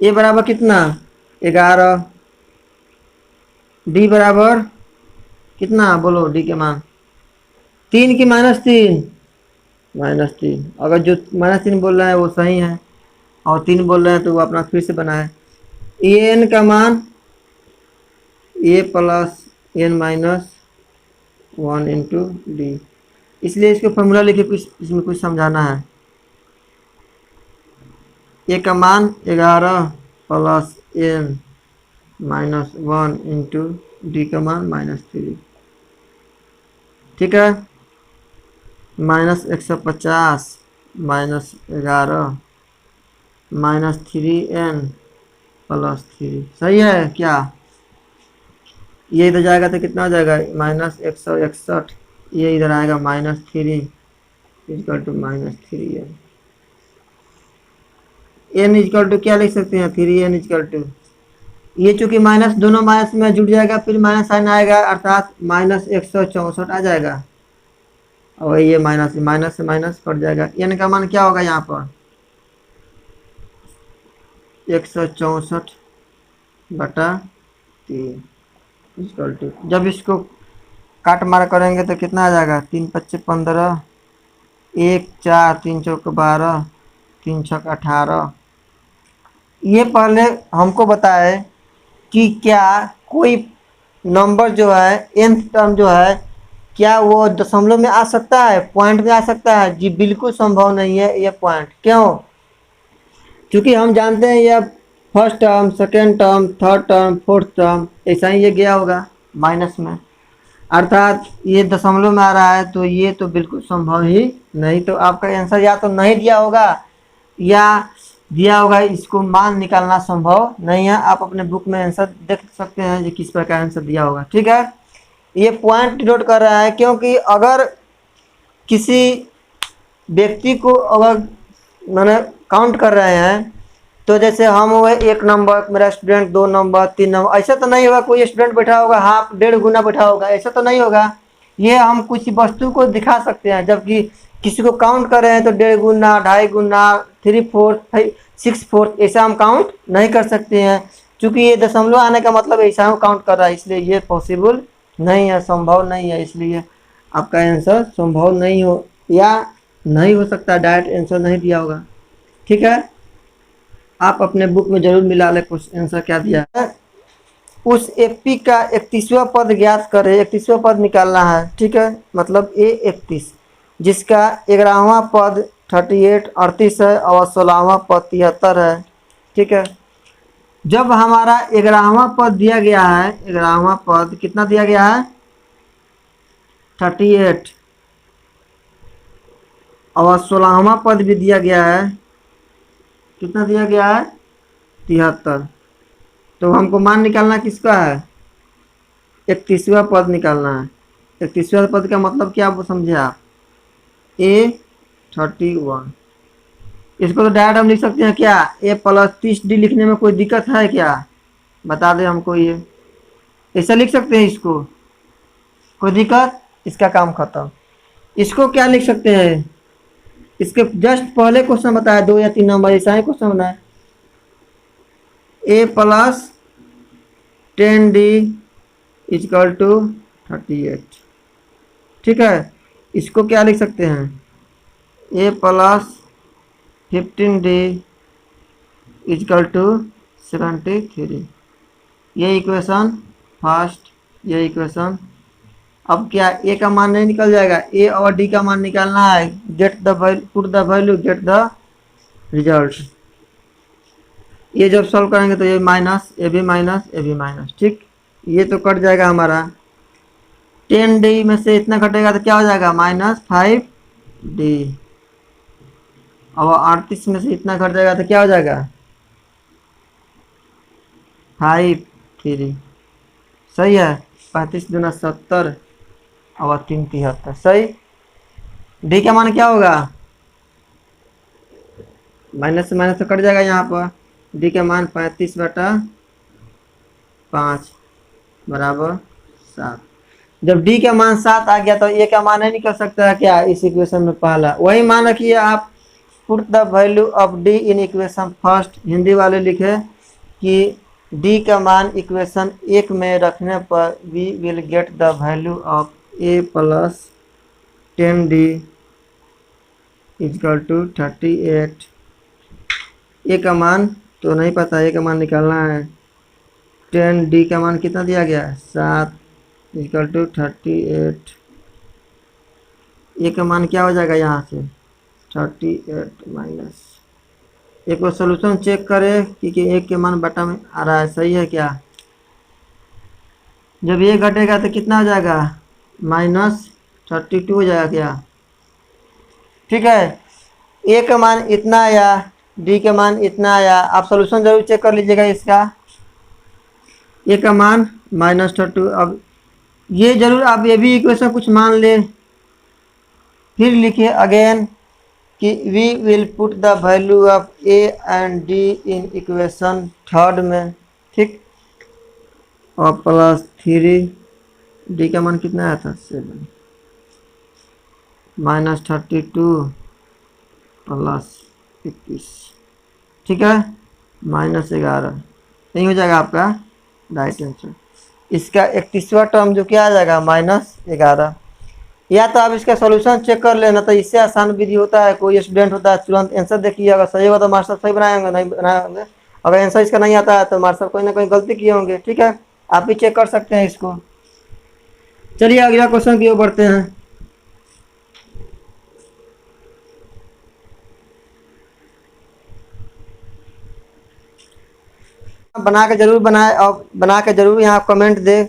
A बराबर कितना 11, D बराबर कितना बोलो, D के मान 3 की -3, -3। अगर जो -3 बोल रहा है वो सही है और 3 बोल रहे हैं तो वो अपना फिर से बना है। AN का मान A plus N minus 1 into D, इसलिए इसको फॉर्मूला लिखे, कुछ इसमें कुछ समझाना है। A का मान 11 plus N minus 1 into D का मान -3, ठीक है। -150 माइनस 11 -3N प्लस 3, सही है क्या। ये इधर जाएगा तो कितना हो जाएगा -161, ये इधर आएगा -3 equal to -3N। N equal to क्या लिख सकते हैं 3N इजकल टू, ये चूंकि माइनस दोनों माइनस में जुड़ जाएगा फिर माइनस साइन आएगा अर्थात -164 आ जाएगा, और ये माइनस माइनस से माइनस कट जाएगा। N का मान क्या होगा यहाँ पर 164/3 इक्वल टू, जब इसको काट मार करेंगे तो कितना आ जाएगा 3 × 5 = 15, 1 4 3 चौक 12, 3 छक 18। ये पहले हमको बताए कि क्या कोई नंबर जो है nth टर्म जो है क्या वो दशमलव में आ सकता है, पॉइंट में आ सकता है। जी बिल्कुल संभव नहीं है ये पॉइंट, क्यों, क्योंकि हम जानते हैं ये first term, second term, third term, fourth term, ऐसा ही ये गया होगा माइनस में, अर्थात ये दशमलव में आ रहा है, तो ये तो बिल्कुल संभव ही नहीं। तो आपका आंसर या तो नहीं दिया होगा या दिया होगा, इसको मान निकालना संभव नहीं है। आप अपने बुक में आंसर देख सकते हैं ये किस प्रकार आंसर दिया होगा, ठीक है। ये पॉइंट डिनोट कर रहा है क्योंकि अगर किसी व्यक्ति को अगर मैंने काउंट कर रहे हैं तो जैसे हम हुए 1 नंबर, मेरा स्टूडेंट 2 नंबर, 3 नंबर, ऐसा तो नहीं होगा कोई स्टूडेंट बैठा होगा हाफ 1.5 गुना बैठा होगा, ऐसा तो नहीं होगा। ये हम कुछ वस्तु को दिखा सकते हैं, जबकि किसी को काउंट कर रहे हैं तो 1.5 गुना, 2.5 गुना, 3/4, 6/4 ऐसा हम काउंट नहीं कर सकते हैं। क्योंकि ये दशमलव आने का मतलब ऐसा हम काउंट कर रहा है, इसलिए ये पॉसिबल नहीं है, संभव नहीं है, इसलिए आपका आंसर संभव नहीं हो या नहीं हो सकता, डायरेक्ट आंसर नहीं दिया होगा, ठीक है। आप अपने बुक में जरूर मिला लें क्वेश्चन आंसर क्या दिया है। उस AP का 31वां पद ज्ञात करें, 31वां पद निकालना है, ठीक है, मतलब A31 जिसका 11वां पद 38 है और 16वां पद 73 है, ठीक है। जब हमारा 11वां पद दिया गया है, 11वां पद कितना दिया गया है 38 और 16वां पद भी दिया गया है, कितना दिया गया है 73। तो हमको मान निकालना किसका है 31वां पद निकालना है। 31वां पद का मतलब क्या वो समझे आप, A31, इसको तो डायरेक्ट हम लिख सकते हैं क्या A + 30D लिखने में कोई दिक्कत है क्या, बता दें हमको, ये ऐसा लिख सकते हैं इसको, कोई दिक्कत, इसका काम खत्म। इसको क्या लिख सकते हैं, इसके जस्ट पहले क्वेश्चन बताया 2 या 3 नंबर ऐसा ही क्वेश्चन बनाया, A + 10D = 38, ठीक है। इसको क्या लिख सकते हैं A + 15D = 73, ये इक्वेशन फर्स्ट, ये इक्वेशन। अब क्या A का मान नहीं निकल जाएगा, A और D का मान निकालना है, gate the value, put the value, get the result. ये जब सॉल्व करेंगे तो ये माइनस, ए भी माइनस, ए भी माइनस, ठीक। ये तो कट जाएगा हमारा। 10D में से इतना कटेगा तो क्या हो जाएगा, -5D। और 38 में से इतना कट जाएगा तो क्या हो जाएगा, 5 3। सही है। 35 दूना 70 और 3 73। सही। डी का मान क्या होगा, माइनस से माइनस तो कट जाएगा यहाँ पर। डी का मान 35/5 बराबर 7। जब डी का मान 7 आ गया तो ए का मान नहीं निकल सकता है क्या इस इक्वेशन में पहला। वही मान रखिए आप, put the value of d in equation first. Hindi वाले लिखे कि डी का मान इक्वेशन 1 में रखने पर we will get the value of a plus 10D equal to 38। A का मान तो नहीं पता, ए का मान निकालना है। 10D का मान कितना दिया गया है, 7 इजकल टू 38। ए का मान क्या हो जाएगा यहाँ से, 38 माइनस। एक बार सोल्यूशन चेक करें कि एक के मान बटा में आ रहा है, सही है क्या। जब ये घटेगा तो कितना हो जाएगा, -32 हो जाएगा क्या। ठीक है। ए का मान इतना आया, डी का मान इतना आया। आप सोल्यूशन जरूर चेक कर लीजिएगा इसका। ए का मान -32। अब ये जरूर आप ये भी इक्वेशन कुछ मान ले, फिर लिखिए अगेन कि we will put the value of a and d in equation third में। ठीक। और +3 डी का मान कितना आया था, 7 -32 + 21। ठीक है, -11 नहीं हो जाएगा आपका राइट आंसर। इसका 31वां टर्म जो क्या आ जाएगा, -11। या तो आप इसका सॉल्यूशन चेक कर लेना, तो इससे आसान विधि होता है। कोई स्टूडेंट होता है तुरंत आंसर देखिए, अगर सही होगा तो मास्टर सही बनाए होंगे, नहीं बनाए होंगे। अगर आंसर इसका नहीं आता है तो मास्टर कोई ना कोई गलती किए होंगे। ठीक है, आप भी चेक कर सकते हैं इसको। चलिए अगला क्वेश्चन की ओर बढ़ते हैं। बना के जरूर बनाए और बना के जरूर यहाँ कमेंट दे।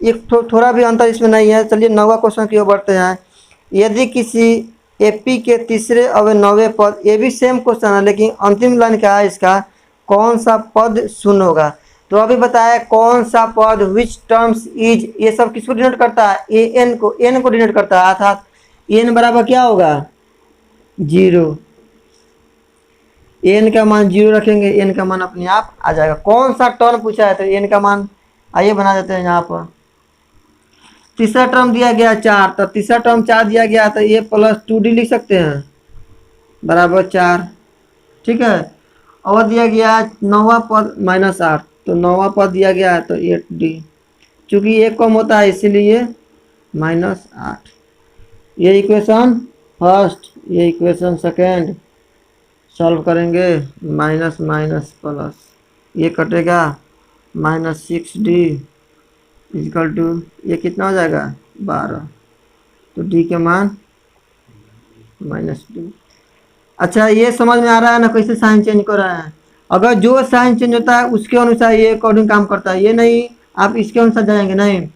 एक थोड़ा भी अंतर इसमें नहीं है। चलिए 9वां क्वेश्चन की ओर बढ़ते हैं। यदि किसी एपी के तीसरे और 9वें पद, ये भी सेम क्वेश्चन है लेकिन अंतिम लाइन क्या है इसका, कौन सा पद शून्य होगा। तो अभी बताया कौन सा पद, विच टर्म्स इज, ये सब किसको डिनोट करता है, ए एन को, एन को डिनोट करता है। अर्थात एन बराबर क्या होगा, 0। एन का मान 0 रखेंगे, एन का मान अपने आप आ जाएगा। कौन सा टर्म पूछा है तो एन का मान आइए बना देते हैं यहाँ पर। तीसरा टर्म दिया गया 4, तो तीसरा टर्म 4 दिया गया तो ये +2D लिख सकते हैं बराबर 4। ठीक है। और दिया गया 9वां पद -8, तो 9वां पद दिया गया है तो 8D। चूंकि एक कम होता है इसीलिए -8। ये इक्वेशन फर्स्ट, ये इक्वेशन सेकेंड। सॉल्व करेंगे माइनस माइनस प्लस, ये कटेगा -6D इक्वल टू, ये कितना हो जाएगा 12। तो डी के मान -2। अच्छा, ये समझ में आ रहा है ना कैसे साइन चेंज कर रहा है। अगर जो साइन चेंज होता है उसके अनुसार ये अकॉर्डिंग काम करता है। ये नहीं आप इसके अनुसार जाएंगे, नहीं।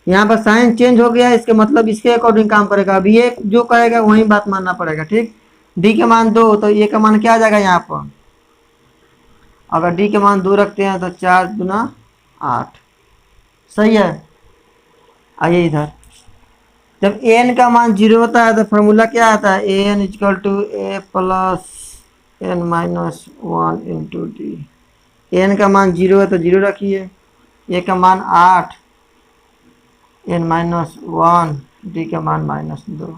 यहाँ पर साइन चेंज हो गया, इसके मतलब इसके अकॉर्डिंग काम करेगा। अब ये जो कहेगा वही बात मानना पड़ेगा। ठीक। डी के मान 2, तो ए का मान क्या आ जाएगा यहाँ पर। अगर डी के मान 2 रखते हैं तो 4 दूना 8। सही है। आइए इधर, जब एन का मान 0 होता है तो फॉर्मूला क्या आता है, n equal to a plus n minus 1 into d. N का मान 0 है तो 0 रखिए, ए का मान 8, n माइनस 1, डी का मान -2।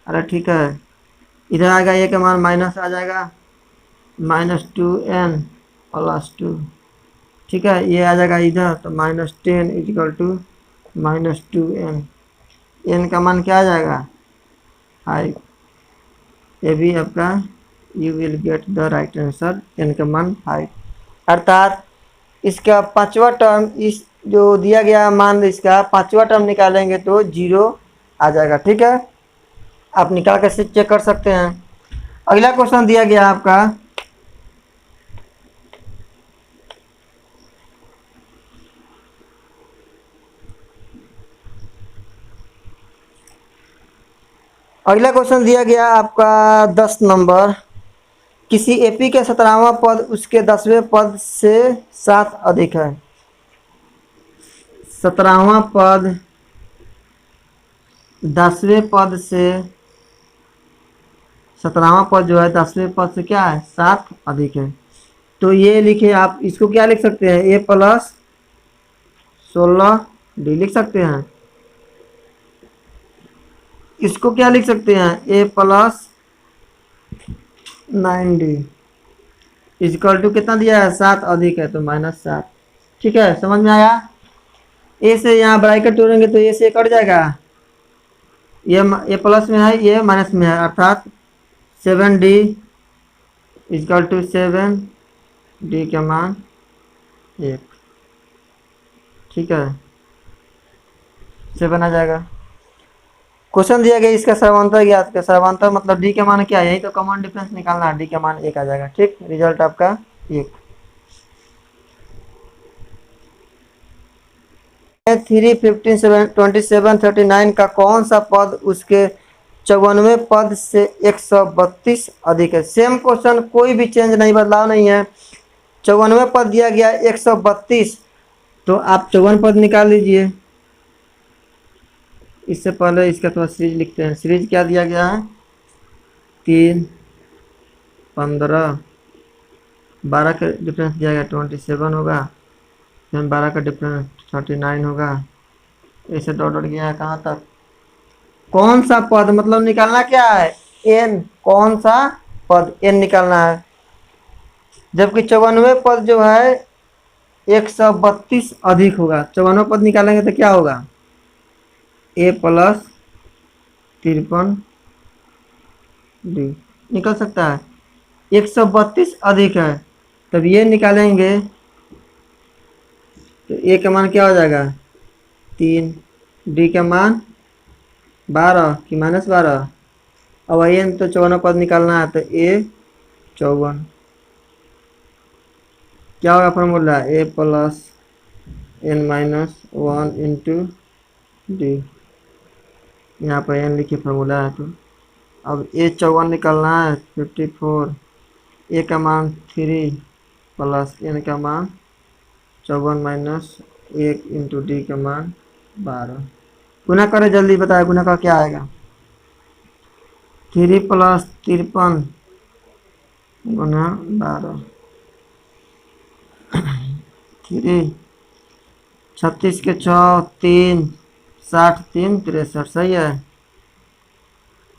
अरे ठीक है, इधर आएगा ए का मान माइनस आ जाएगा, -2n + 2। ठीक है, ये आ जाएगा इधर तो -10 इक्वल टू -2n। एन का मान क्या आ जाएगा 5। ये भी आपका, you will get the right answer, n का मान 5। अर्थात इसका पांचवा टर्म, इस जो दिया गया मान इसका पांचवा टर्म निकालेंगे तो 0 आ जाएगा। ठीक है, आप निकाल कर चेक कर सकते हैं। अगला क्वेश्चन दिया गया आपका, अगला क्वेश्चन दिया गया आपका 10 नंबर। किसी एपी के 17वां पद उसके 10वें पद से 7 अधिक है। 17वां पद 10वें पद से, 17वां पद जो है 10वें पद से क्या है, 7 अधिक है। तो ये लिखे आप, इसको क्या लिख सकते हैं, ए प्लस 16 डी लिख सकते हैं। इसको क्या लिख सकते हैं, ए प्लस 9 डी इजकल टू कितना दिया है, 7 अधिक है तो -7। ठीक है, समझ में आया। ए से यहाँ ब्रैकेट तोड़ेंगे तो ए से कट जाएगा, ये ए प्लस में है, ये माइनस में है, अर्थात 7D इजकल टू 7D का मान 1। ठीक है, 7 आ जाएगा। क्वेश्चन दिया गया इसका सर्वांतर ज्ञात कर। सर्वांतर मतलब डी का मान क्या है, यही तो कॉमन डिफरेंस निकालना है, डी का मान 1 आ जाएगा। ठीक, रिजल्ट आपका 1। 3, 15, 27, 39 का कौन सा पद उसके 54वें पद से 132 अधिक है। सेम क्वेश्चन, कोई भी चेंज नहीं, बदलाव नहीं है। 54वें पद दिया गया 132, तो आप 54 पद निकाल लीजिए। इससे पहले इसका थोड़ा सीरीज लिखते हैं। सीरीज क्या दिया गया है, 3, 15, 12 का डिफरेंस दिया गया 27 होगा, फिर 12 का डिफरेंस 39 होगा। ऐसे डॉट डॉट गया है कहाँ तक। कौन सा पद मतलब निकालना क्या है, एन, कौन सा पद एन निकालना है। जबकि 54वें पद जो है 132 अधिक होगा। 54वां पद निकालेंगे तो क्या होगा, ए प्लस 53D निकल सकता है। 132 अधिक है, तब ये निकालेंगे तो ए का मान क्या हो जाएगा, 3, डी का मान 12 कि -12। अब एन तो 54 पद निकालना है, तो ए 54 क्या होगा, फॉर्मूला ए प्लस n-1 इंटू डी। यहाँ पर एन लिखिए, फॉर्मूला है। तो अब ए 54 निकालना है, 54, ए का मान 3 प्लस एन का मान 54 माइनस 1 इंटू डी का मान 12। गुना करें, जल्दी बताए गुना का क्या आएगा। 3 प्लस 53 गुना 12, 3, 36 के 6, 3, 60, 3, 63, सही है,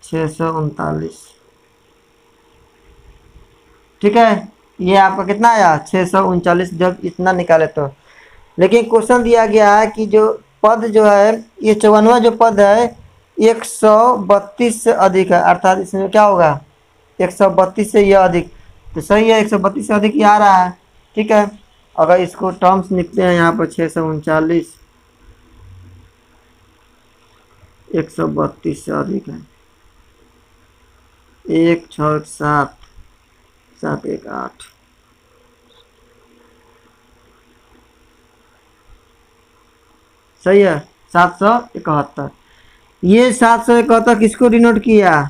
639। ठीक है, ये आपका कितना आया, 639 जब इतना निकाले तो। लेकिन क्वेश्चन दिया गया है कि जो पद जो है, ये 54वां जो पद है 132 से अधिक है, अर्थात इसमें क्या होगा, 132 से यह अधिक। तो सही है, 132 से अधिक ही आ रहा है। ठीक है, अगर इसको टर्म्स लिखते हैं यहाँ पर 639 132 से अधिक है, 1, 6, 7, 7, 1, 8। सही है, 771। ये 771 किसको डिनोट किया,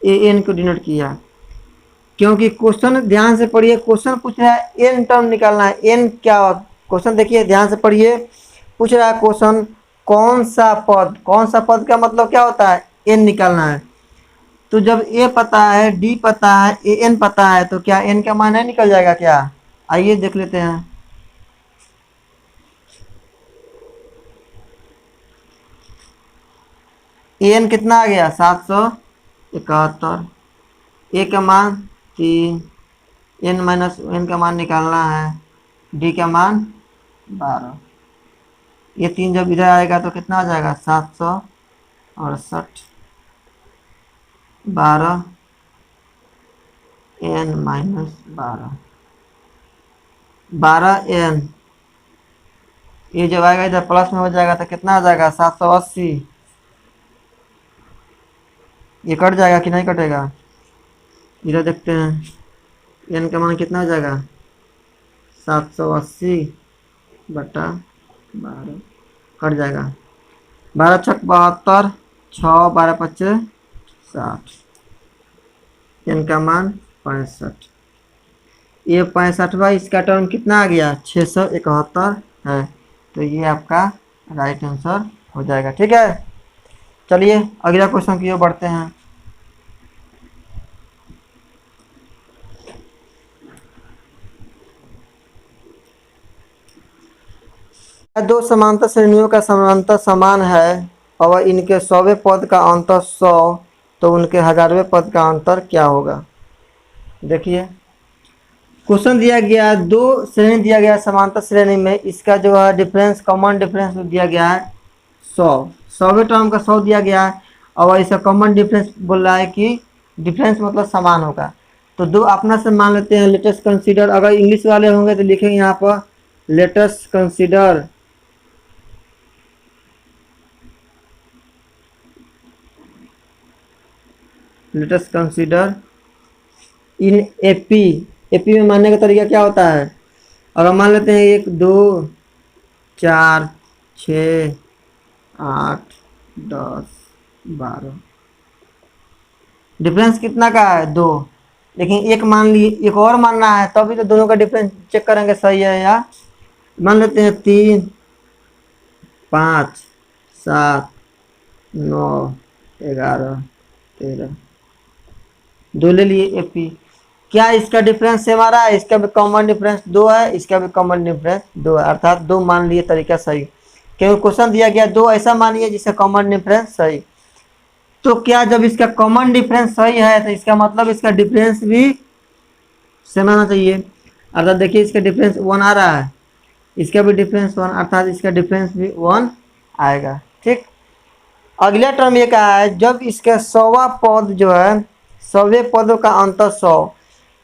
ए एन को डिनोट किया। क्योंकि क्वेश्चन ध्यान से पढ़िए, क्वेश्चन पूछ रहा है एन टर्म निकालना है। एन क्या, क्वेश्चन देखिए ध्यान से पढ़िए, पूछ रहा है क्वेश्चन कौन सा पद, कौन सा पद का मतलब क्या होता है, एन निकालना है। तो जब ए पता है, डी पता है, ए एन पता है, तो क्या एन का मान है निकल जाएगा क्या। आइए देख लेते हैं। एन कितना आ गया, 771। ए का मान 3, एन माइनस एन का मान निकालना है, डी का मान 12। ये 3 जब इधर आएगा तो कितना आ जाएगा, 768, 12 एन माइनस 12, 12 एन। ये जब आएगा इधर प्लस में हो जाएगा तो कितना आ जाएगा, 780। ये कट जाएगा कि नहीं कटेगा, इधर देखते हैं। एन का मान कितना हो जाएगा, 780/12 कट जाएगा। 12 छक 72, 6, 12 25 60, इनका मान 65। ये 65वां इसका टर्म कितना आ गया 671 है। तो ये आपका राइट आंसर हो जाएगा। ठीक है, चलिए अगला क्वेश्चन की ओर बढ़ते हैं। दो समांतर श्रेणियों का समांतर समान है और इनके 100वें पद का अंतर 100, तो उनके 1000वें पद का अंतर क्या होगा। देखिए क्वेश्चन दिया गया, दो श्रेणी दिया गया समांतर श्रेणी में, इसका जो है डिफरेंस, कॉमन डिफरेंस दिया गया है 100, 100वें टर्म का 100 दिया गया है और इसका कॉमन डिफरेंस बोल रहा है कि डिफरेंस मतलब समान होगा। तो दो अपना से मान लेते हैं। लेटेस्ट कंसीडर, अगर इंग्लिश वाले होंगे तो लिखेंगे यहाँ पर latest consider in AP. AP में मानने का तरीका क्या होता है, अगर मान लेते हैं 1 2 4 6 8 10 12, डिफरेंस कितना का है 2, लेकिन एक मान ली, एक और मानना है तभी तो दोनों का डिफरेंस चेक करेंगे सही है या। मान लेते हैं 3 5 7 9 11 13, 2 ले लिए एपी। क्या इसका डिफरेंस सेम आ रहा है, इसका भी कॉमन डिफरेंस 2 है, इसका भी कॉमन डिफरेंस 2 है, अर्थात 2 मान लिए तरीका सही, क्योंकि क्वेश्चन दिया गया 2 ऐसा मानिए जिसका कॉमन डिफरेंस सही। तो क्या जब इसका कॉमन डिफरेंस सही है तो इसका मतलब इसका डिफरेंस भी सेम आना चाहिए, अर्थात देखिए इसका डिफरेंस 1 आ रहा है, इसका भी डिफरेंस 1, अर्थात इसका डिफरेंस भी 1 आएगा। ठीक, अगला टर्म ये कहा है जब इसका 100वां पद जो है 100वें पदों का अंतर 100,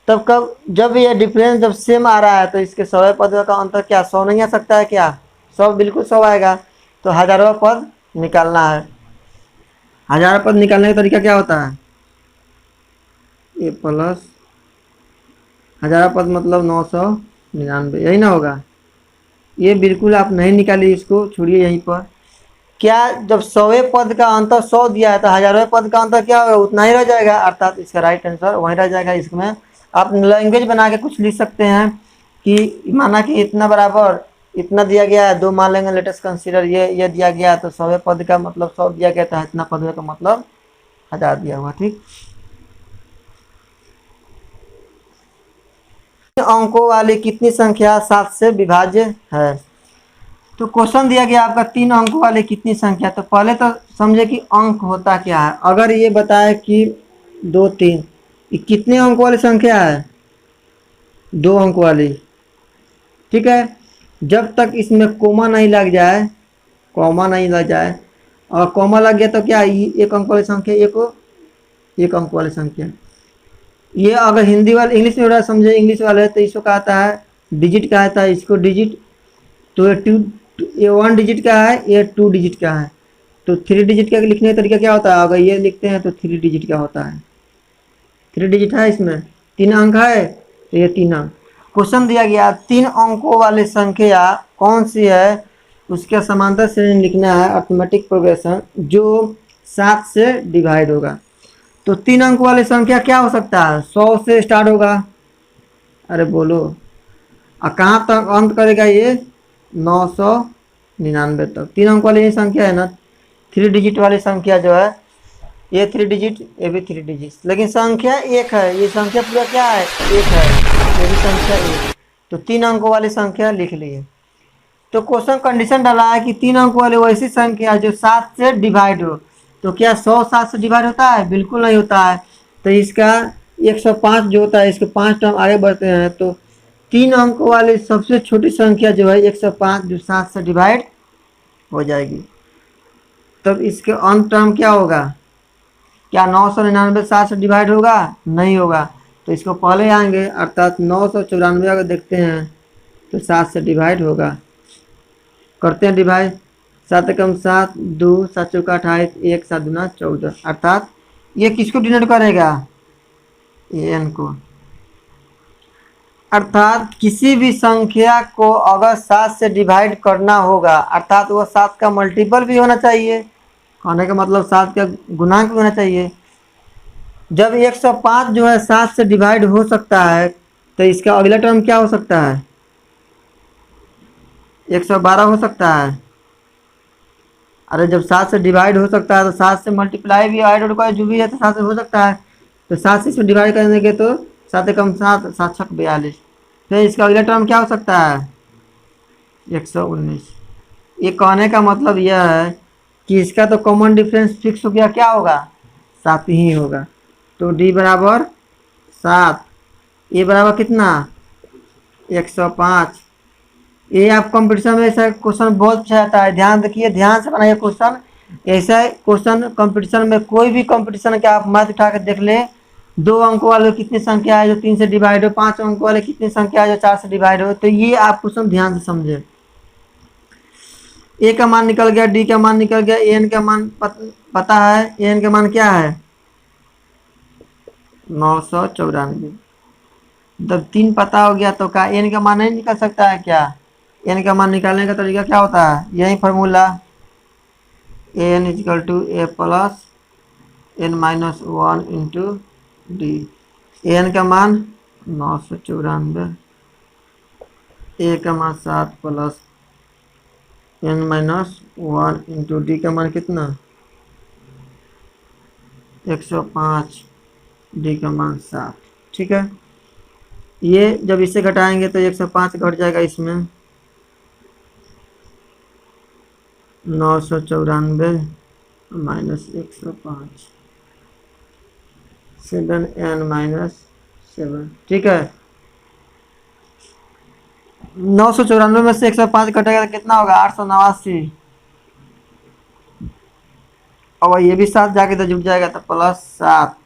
तब कब जब ये डिफरेंस जब सेम आ रहा है तो इसके 100वें पदों का अंतर क्या 100 नहीं आ सकता है क्या, 100 बिल्कुल 100 आएगा। तो 1000वां पद निकालना है। 1000 पद निकालने का तरीका क्या होता है, ए प्लस 1000 पद मतलब 999, यही ना होगा। ये बिल्कुल आप नहीं निकालिए, इसको छोड़िए यहीं पर। क्या जब 100वें पद का अंतर 100 दिया है तो 1000वें पद का अंतर क्या होगा, उतना ही रह जाएगा, अर्थात इसका राइट आंसर वहीं रह जाएगा। इसमें आप लैंग्वेज बना के कुछ लिख सकते हैं कि माना कि इतना बराबर इतना दिया गया है, 2 मान लेंगे लेटेस्ट कंसीडर ये दिया गया, तो 100वें पद का मतलब 100 दिया गया था, इतना पद का मतलब 1000 दिया हुआ। ठीक, अंकों वाली कितनी संख्या 7 से विभाज्य है। तो क्वेश्चन दिया गया आपका 3 अंकों वाले कितनी संख्या, तो पहले तो समझे कि अंक होता क्या है। अगर ये बताए कि 2 3, ये कितने अंक वाली संख्या है, 2 अंक वाली। ठीक है, जब तक इसमें कोमा नहीं लग जाए, कॉमा नहीं लग जाए, और कॉमा लग गया तो क्या एक अंक वाली संख्या, एक अंक वाली संख्या। ये अगर हिंदी वाले इंग्लिश में समझे, इंग्लिश वाले तो इसको कहता है डिजिट कहता है, इसको डिजिट। तो ये 1 डिजिट का है, ये 2 डिजिट का है। तो 3 डिजिट का लिखने का तरीका क्या होता है, अगर ये लिखते हैं तो 3 डिजिट का होता है। 3 डिजिट है, इसमें 3 अंक है, तो ये 3 अंक। क्वेश्चन दिया गया 3 अंकों वाली संख्या कौन सी है, उसके समांतर श्रेणी लिखना है, अर्थमेटिक प्रोग्रेशन, जो 7 से डिवाइड होगा। तो 3 अंक वाली संख्या क्या हो सकता है, 100 से स्टार्ट होगा, अरे बोलो, और कहाँ तक अंत करेगा ये 999 तक। 3 अंक वाली संख्या है ना, 3 डिजिट वाली संख्या जो है, ये 3 डिजिट, ये भी 3 डिजिट, लेकिन संख्या एक है, ये संख्या पूरा क्या है, एक है, ये भी संख्या एक। तो 3 अंकों वाली संख्या लिख लिए। तो क्वेश्चन कंडीशन डाला है कि 3 अंक वाली वैसी संख्या जो 7 से डिवाइड हो। तो क्या 100 7 से डिवाइड होता है, बिल्कुल नहीं होता है। तो इसका 105 जो होता है, इसके 5 टर्म आगे बढ़ते हैं, तो 3 अंक वाली सबसे छोटी संख्या जो है 105 जो 7 से डिवाइड हो जाएगी। तब इसके अंत टर्म क्या होगा, क्या 999 7 से डिवाइड होगा, नहीं होगा। तो इसको पहले आएंगे, अर्थात 994 अगर देखते हैं तो 7 से डिवाइड होगा। करते हैं डिवाइड, 7 एकम 7, 2 7 चौका 28, 1 7 दूना 14, अर्थात ये किसको डिनोट करेगा, एन को। अर्थात किसी भी संख्या को अगर 7 से डिवाइड करना होगा, अर्थात वो 7 का मल्टीपल भी होना चाहिए, कहने का मतलब 7 का गुणांक भी होना चाहिए। जब 105 जो है 7 से डिवाइड हो सकता है तो इसका अगला टर्म क्या हो सकता है? 112 हो सकता है। अरे जब 7 से डिवाइड हो सकता है तो 7 से मल्टीप्लाई भी ऐड और जो भी है तो 7 से हो सकता है। तो 7 से इसमें डिवाइड करेंगे तो 7 एकम 7, 7 छक 42। फिर इसका अगला टर्म क्या हो सकता है? 119। ये कहने का मतलब यह है कि इसका तो कॉमन डिफरेंस फिक्स हो गया, क्या होगा? 7 ही होगा। तो डी बराबर 7, ए बराबर कितना? 105। ये आप कंपटीशन में ऐसा क्वेश्चन बहुत पूछा जाता है, ध्यान रखिए, ध्यान से बनाइए क्वेश्चन। ऐसा क्वेश्चन कंपटीशन में, कोई भी कंपटीशन के आप मैथ उठा कर देख लें, 2 अंक वाले कितनी संख्या है जो 3 से डिवाइड हो, 5 अंक वाले कितनी संख्या है जो 4 से डिवाइड हो। तो ये आप क्वेश्चन ध्यान से समझे। ए का मान निकल गया, डी का मान निकल गया, एन का मान पता है। एन का मान क्या है? 994। जब 3 पता हो गया तो क्या एन का मान नहीं निकल सकता है क्या? एन का मान निकालने का तरीका क्या होता है? यही formula, n equal to a plus N minus 1 into d. N का मान 994, ए का मान 7 plus N minus 1 into d का मान कितना? 105, डी का मान 7। ठीक है, ये जब इससे घटाएंगे तो 105 घट जाएगा इसमें, 994 माइनस 105, 7n माइनस 7। ठीक है, 994 में से 105 घटेगा तो कितना होगा? 889। और ये भी 7 जाके तो जुट जाएगा, तो प्लस 7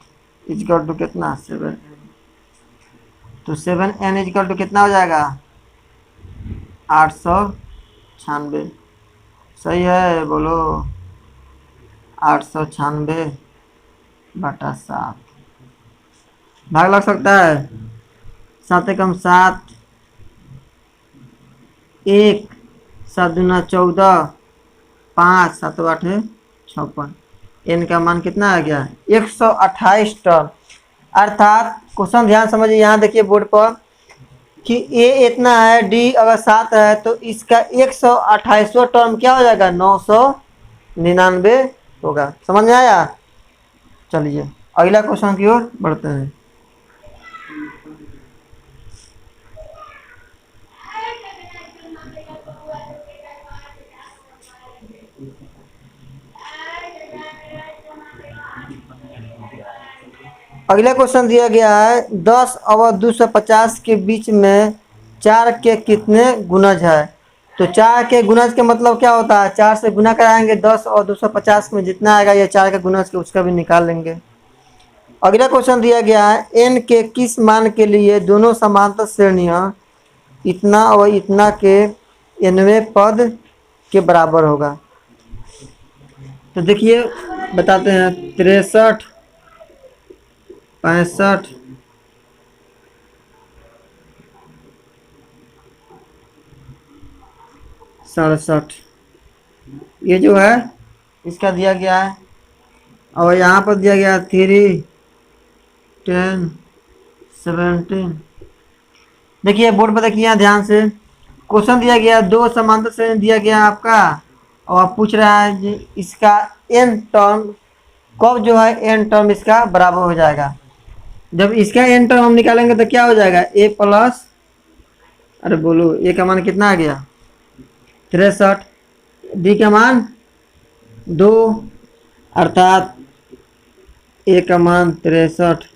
इजकल टू कितना? 7। तो 7n इजकल टू कितना हो जाएगा? 896। सही है, बोलो। 896 बटा 7। भाग लग सकता है? 7 एकम 7, 1, 7 दूना 14, 5, 7 8 56। एन का मान कितना आ गया? 128 टर्म। अर्थात क्वेश्चन ध्यान समझिए, यहाँ देखिए बोर्ड पर कि ए इतना है, डी अगर 7 है तो इसका 128वां टर्म क्या हो जाएगा? 999 होगा। समझ में आया? चलिए अगला क्वेश्चन की ओर बढ़ते हैं। अगला क्वेश्चन दिया गया है 10 और 250 के बीच में 4 के कितने गुणज है? तो 4 के गुणज के मतलब क्या होता है? 4 से गुना कराएंगे 10 और 250 में जितना आएगा ये 4 के गुणज के उसका भी निकाल लेंगे। अगला क्वेश्चन दिया गया है n के किस मान के लिए दोनों समांतर श्रेणियां इतना और इतना के nवें पद के बराबर होगा। तो देखिए बताते हैं, 63, 65, 67, ये जो है इसका दिया गया है। और यहाँ पर दिया गया 3, 10, 17। देखिए बोर्ड पर देखिए, यहाँ ध्यान से क्वेश्चन दिया गया, दो समांतर श्रेणी दिया गया आपका, और आप पूछ रहा है कि इसका n टर्म कब जो है n टर्म इसका बराबर हो जाएगा। जब इसका n टर्म हम निकालेंगे तो क्या हो जाएगा? a प्लस, अरे बोलो, a का मान कितना आ गया? 63, d का मान 2, अर्थात a का मान 63,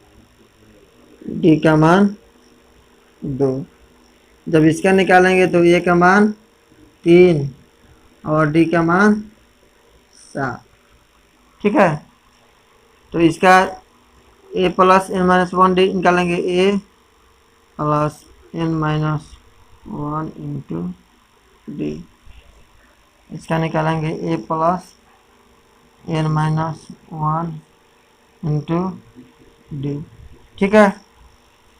d का मान 2। जब इसका निकालेंगे तो a का मान 3 और d का मान 7। ठीक है, तो इसका a plus n minus 1 D निकालेंगे, a plus n minus 1 into D. इसका निकालेंगे a plus n minus 1 into D. ठीक है,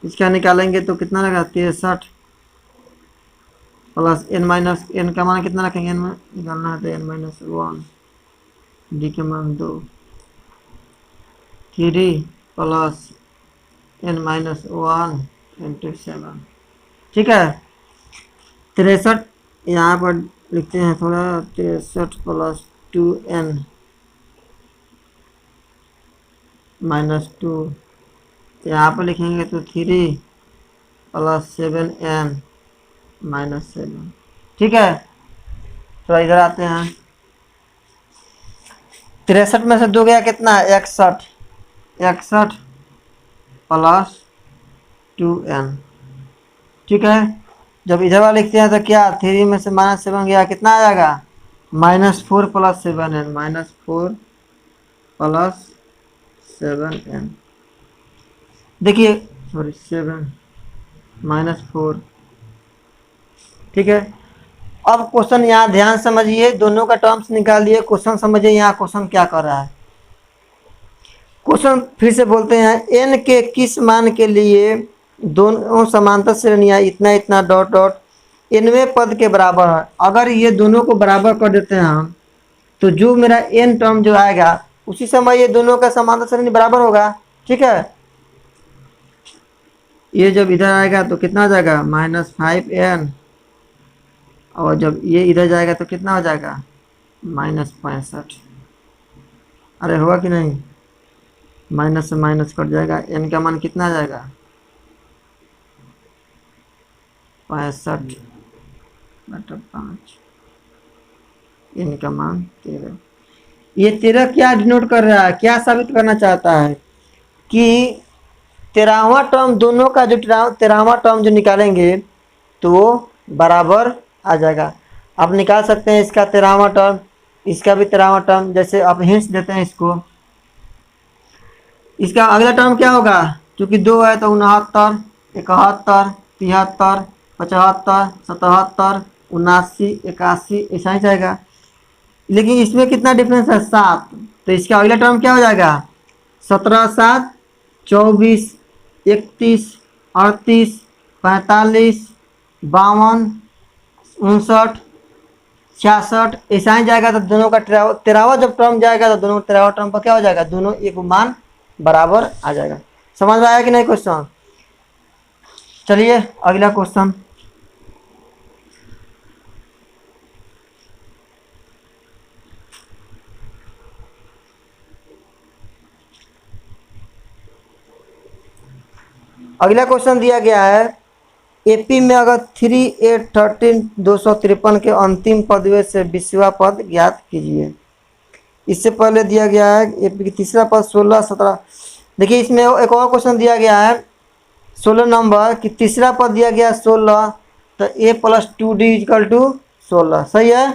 इसका निकालेंगे तो कितना लगा? 63 प्लस n माइनस, n का मान कितना रखेंगे? n में निकालना है तो n माइनस 1, डी का मान 2, 3 प्लस n-1 इंटू 7। ठीक है, 63 यहाँ पर लिखते हैं थोड़ा, 63 प्लस 2n-2, यहाँ पर लिखेंगे तो 3 प्लस 7n-7। ठीक है, तो इधर आते हैं, 63 में से 2 गया कितना, 61, 61 प्लस 2n। ठीक है, जब इधर वाला लिखते हैं तो क्या, 3 में से -7 गया, कितना आ जाएगा, -4 प्लस 7n, -4 प्लस 7n। देखिए, सॉरी 7 -4। ठीक है, अब क्वेश्चन यहाँ ध्यान समझिए, दोनों का टर्म्स निकाल दिए, क्वेश्चन समझिए यहाँ क्वेश्चन क्या कर रहा है। क्वेश्चन फिर से बोलते हैं, n के किस मान के लिए दोनों समांतर श्रेणियां इतना इतना डॉट डॉट nवें पद के बराबर है। अगर ये दोनों को बराबर कर देते हैं हम, तो जो मेरा n टर्म जो आएगा उसी समय ये दोनों का समांतर श्रेणी बराबर होगा। ठीक है, ये जब इधर आएगा तो कितना हो जाएगा, -5n, और जब ये इधर जाएगा तो कितना हो जाएगा, -65। अरे हुआ कि नहीं, माइनस से माइनस कट जाएगा, n का मान कितना आ जाएगा, 65/5, n का मान 13। ये 13 क्या डिनोट कर रहा है, क्या साबित करना चाहता है कि 13वां टर्म, दोनों का जो 13वां टर्म जो निकालेंगे तो वो बराबर आ जाएगा। आप निकाल सकते हैं इसका 13वां टर्म, इसका भी 13वां टर्म, जैसे आप हिंट्स देते हैं इसको। इसका अगला टर्म क्या होगा, क्योंकि 2 है तो 69, 71, 73, 75, 77, 79, 81, ऐसा ही जाएगा। लेकिन इसमें कितना डिफरेंस है, 7, तो इसका अगला टर्म क्या हो जाएगा, 17, 7, 24, 31, 38, 45, 52, 59, 66, ऐसा ही जाएगा। तो दोनों का 13वां जब टर्म जाएगा तो दोनों 13वां टर्म पर क्या हो जाएगा, दोनों एक मान बराबर आ जाएगा। समझ में आया कि नहीं क्वेश्चन। चलिए अगला क्वेश्चन, अगला क्वेश्चन दिया गया है, एपी में अगर 3, 8, 13, 253 के अंतिम पदवे से 20वां पद ज्ञात कीजिए। इससे पहले दिया गया है एपी की तीसरा पद 16, 17। देखिए इसमें एक और क्वेश्चन दिया गया है 16 नंबर की, तीसरा पद दिया गया 16, तो a + 2d = 16। सही है,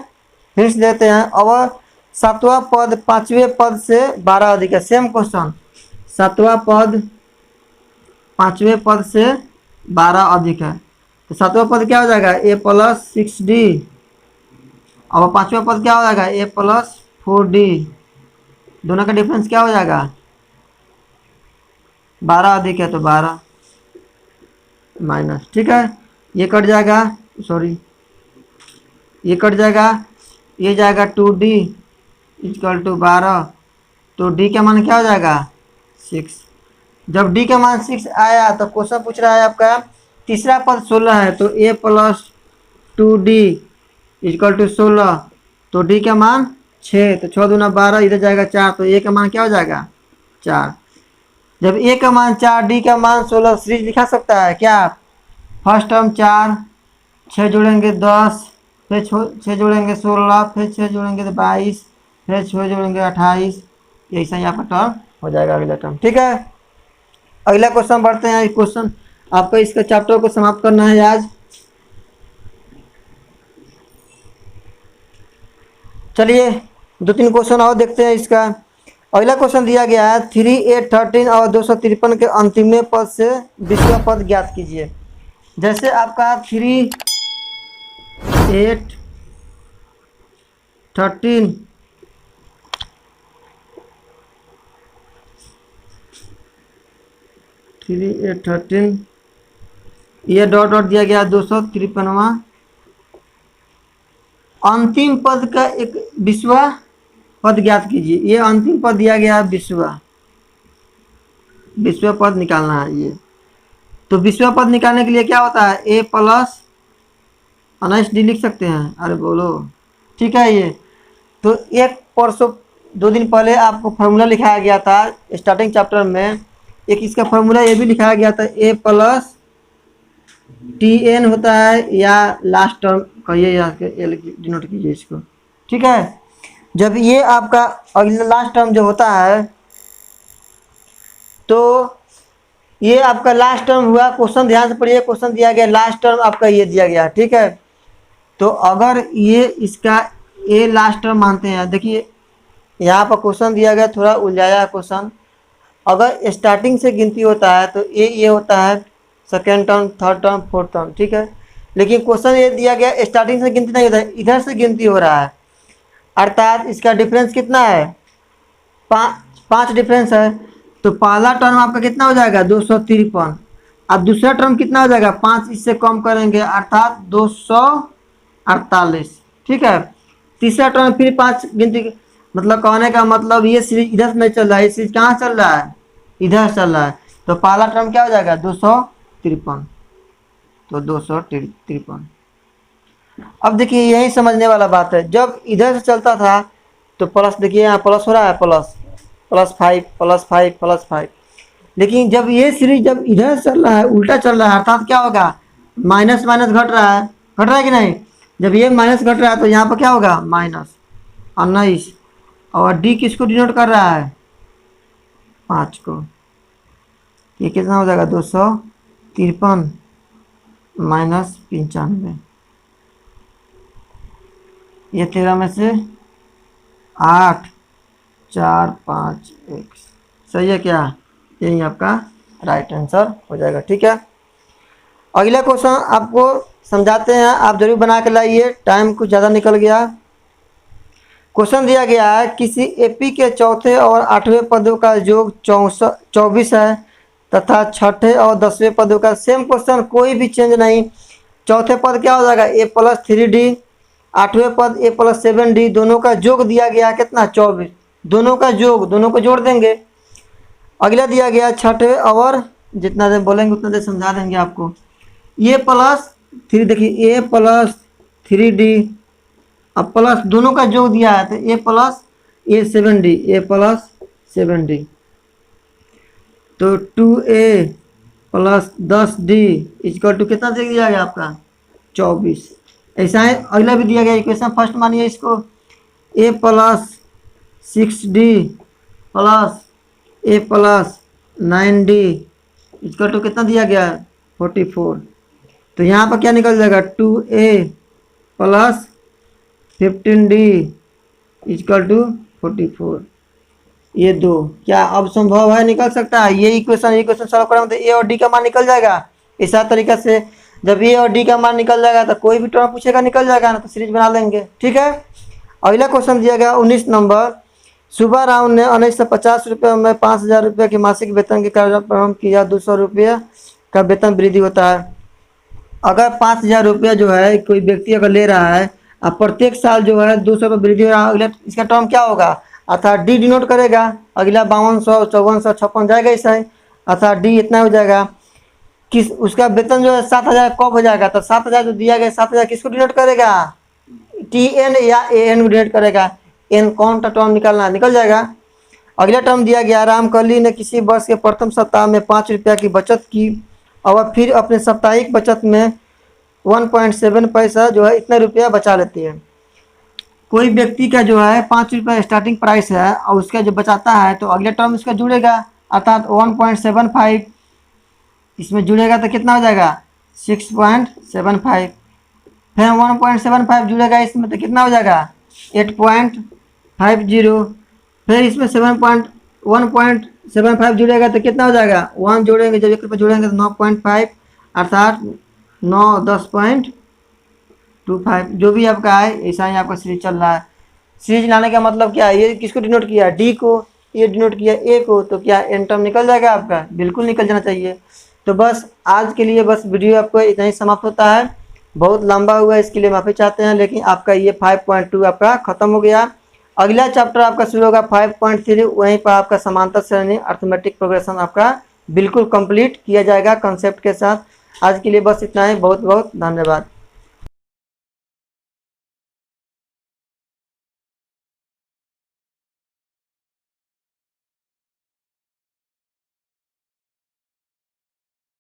हिंट्स देते हैं। अब 7वां पद 5वें पद से 12 अधिक है, सेम क्वेश्चन, 7वां पद 5वें पद से 12 अधिक है, तो 7वां पद क्या हो जाएगा, a + 6d। अब 5वां पद क्या हो जाएगा, a + 4d। दोनों का डिफरेंस क्या हो जाएगा, 12 अधिक है तो 12 माइनस। ठीक है, ये कट जाएगा, सॉरी ये कट जाएगा, ये जाएगा 2d = 12, तो d का मान क्या हो जाएगा, 6। जब d का मान 6 आया तो क्वेश्चन पूछ रहा है आपका तीसरा पद 16 है, तो a + 2d = 16, तो d का मान 6, तो 6 दूना 12, इधर जाएगा 4, तो a का मान क्या हो जाएगा, 4। जब a का मान 4, d का मान 16, सीरीज लिखा सकता है क्या, फर्स्ट टर्म 4, 6 जोड़ेंगे 10, फिर 6 जोड़ेंगे 16, फिर 6 जोड़ेंगे 22, फिर 6 जोड़ेंगे 28, ऐसा यहाँ पर टर्म हो जाएगा अगला टर्म। ठीक है, अगला क्वेश्चन बढ़ते हैं। क्वेश्चन आपको इसका चैप्टर को समाप्त करना है आज। चलिए 2-3 क्वेश्चन और देखते हैं इसका। अगला क्वेश्चन दिया गया है 3, 8, 13 और 253 के अंतिम पद से 20वां पद ज्ञात कीजिए। जैसे आपका 3, 8, 13 3, 8, 13, ये डॉट डॉट दिया गया 253वां, अंतिम पद का एक 20वां पद ज्ञात कीजिए। ये अंतिम पद दिया गया है 20वां, विश्व पद निकालना है ये। तो विश्व पद निकालने के लिए क्या होता है, ए प्लस अनाइस डी लिख सकते हैं। अरे बोलो, ठीक है। ये तो एक परसों 2 दिन पहले आपको फार्मूला लिखाया गया था स्टार्टिंग चैप्टर में, एक इसका फार्मूला ये भी लिखाया गया था, ए प्लस टी एन होता है, या लास्ट टर्म कहिए या एल डिनोट कीजिए इसको, ठीक है। जब ये आपका अगला लास्ट टर्म जो होता है, तो ये आपका लास्ट टर्म हुआ। क्वेश्चन ध्यान से पढ़िए, क्वेश्चन दिया गया लास्ट टर्म आपका ये दिया गया, ठीक है। तो अगर ये इसका ए लास्ट टर्म मानते हैं, देखिए यहाँ पर क्वेश्चन दिया गया, थोड़ा उलझाया क्वेश्चन। अगर स्टार्टिंग से गिनती होता है तो ये होता है second term, third term, fourth term, ठीक है। लेकिन क्वेश्चन ये दिया गया स्टार्टिंग से गिनती नहीं होता है, इधर से गिनती हो रहा है। अर्थात इसका डिफरेंस कितना है, 5 डिफरेंस है। तो पहला टर्म आपका कितना हो जाएगा 253, अब दूसरा टर्म कितना हो जाएगा 5, इससे कम करेंगे अर्थात 248, ठीक है। तीसरा टर्म फिर 5 गिनती, मतलब कहने का मतलब ये सीरीज इधर से नहीं चल रहा है, ये सीरीज कहाँ चल रहा है, इधर चल रहा है। तो पहला टर्म क्या हो जाएगा 253, तो 253। अब देखिए यही समझने वाला बात है, जब इधर से चलता था तो प्लस, देखिए यहाँ प्लस हो रहा है, प्लस 5 प्लस 5 प्लस 5। लेकिन जब ये सीरीज जब इधर चल रहा है, उल्टा चल रहा है, अर्थात क्या होगा, माइनस माइनस घट रहा है कि नहीं। जब ये माइनस घट रहा है तो यहाँ पर क्या होगा -19, और डी किसको डिनोट कर रहा है 5 को। ये कितना हो जाएगा 253 -95, ये 13 में से 8 4 5 1 सही है क्या, यही आपका राइट आंसर हो जाएगा, ठीक है। अगला क्वेश्चन आपको समझाते हैं, आप जरूर बना के लाइए, टाइम कुछ ज़्यादा निकल गया। क्वेश्चन दिया गया है, किसी एपी के चौथे और 8वें पदों का योग 24 है तथा छठे और 10वें पदों का, सेम क्वेश्चन, कोई भी चेंज नहीं। चौथे पद क्या हो जाएगा a + 3d, 8वें पद a + 7d, दोनों का योग दिया गया कितना 24, दोनों का योग, दोनों को जोड़ देंगे। अगला दिया गया छठे, और जितना देर बोलेंगे उतना देर समझा देंगे आपको। a + 3, देखिए a + 3d, अब प्लस दोनों का योग दिया है, तो a + 7d, तो 2a + 10d = कितना दे दिया गया आपका 24। ऐसा है, अगला भी दिया गया इक्वेशन फर्स्ट मानिए इसको, a + 6d + a + 9d = कितना दिया गया 44। तो यहाँ पर क्या निकल जाएगा 2a + 15d = 44। ये दो क्या अब संभव है, निकल सकता है। ये इक्वेशन सॉल्व करें तो ए और डी का मान निकल जाएगा। इसी तरीके से जब ए और डी का मान निकल जाएगा तो कोई भी टर्म पूछेगा निकल जाएगा ना, तो सीरीज बना लेंगे, ठीक है। अगला क्वेश्चन दिया गया 19 नंबर, सुबह राव ने 1950 रुपये में 5000 रुपये के मासिक वेतन के कार्य प्रारंभ किया, 200 रुपये का वेतन वृद्धि होता है। अगर 5000 रुपया जो है कोई व्यक्ति अगर ले रहा है, अब प्रत्येक साल जो है 200 रुपये वृद्धि हो रहा है, अगला इसका टर्म क्या होगा, अर्थात डी डिनोट करेगा। अगला 5200 5400 56 जाएगा ऐसा है, अर्थात डी इतना हो जाएगा। किस उसका वेतन जो है 7000 कब हो जाएगा, तो 7000 जो दिया गया 7000 किसको डिनोट करेगा, टी एन या ए एन को डिनोट करेगा। एन कौन सा टर्म निकालना, निकल जाएगा। अगला टर्म दिया गया, रामकली ने किसी वर्ष के प्रथम सप्ताह में 5 रुपया की बचत की और फिर अपने साप्ताहिक बचत में 1.7 पैसा जो है इतना रुपया बचा लेती है। कोई व्यक्ति का जो है 5 रुपया स्टार्टिंग प्राइस है और उसका जो बचाता है, तो अगले टर्म इसका जुड़ेगा, अर्थात 1.75 इसमें जुड़ेगा तो कितना हो जाएगा 6.75, फिर 1.75 जुड़ेगा इसमें तो कितना हो जाएगा 8.50, फिर इसमें 1.75 जुड़ेगा तो कितना हो जाएगा 1 जोड़ेंगे, जब 1 रुपये जोड़ेंगे तो 9.5 अर्थात 9 10.25 जो भी आपका है। ऐसा ही आपका सीरीज चल रहा है। सीरीज लाने का मतलब क्या है, ये किसको डिनोट किया डी को, ये डिनोट किया ए को, तो क्या एन टर्म निकल जाएगा आपका, बिल्कुल निकल जाना चाहिए। तो बस आज के लिए बस वीडियो आपको इतना ही समाप्त होता है। बहुत लंबा हुआ इसके लिए माफ़ी चाहते हैं, लेकिन आपका ये 5.2 आपका ख़त्म हो गया। अगला चैप्टर आपका शुरू होगा 5.3, वहीं पर आपका समांतर श्रेणी अर्थमेटिक प्रोग्रेशन आपका बिल्कुल कंप्लीट किया जाएगा कंसेप्ट के साथ। आज के लिए बस इतना ही। बहुत बहुत धन्यवाद।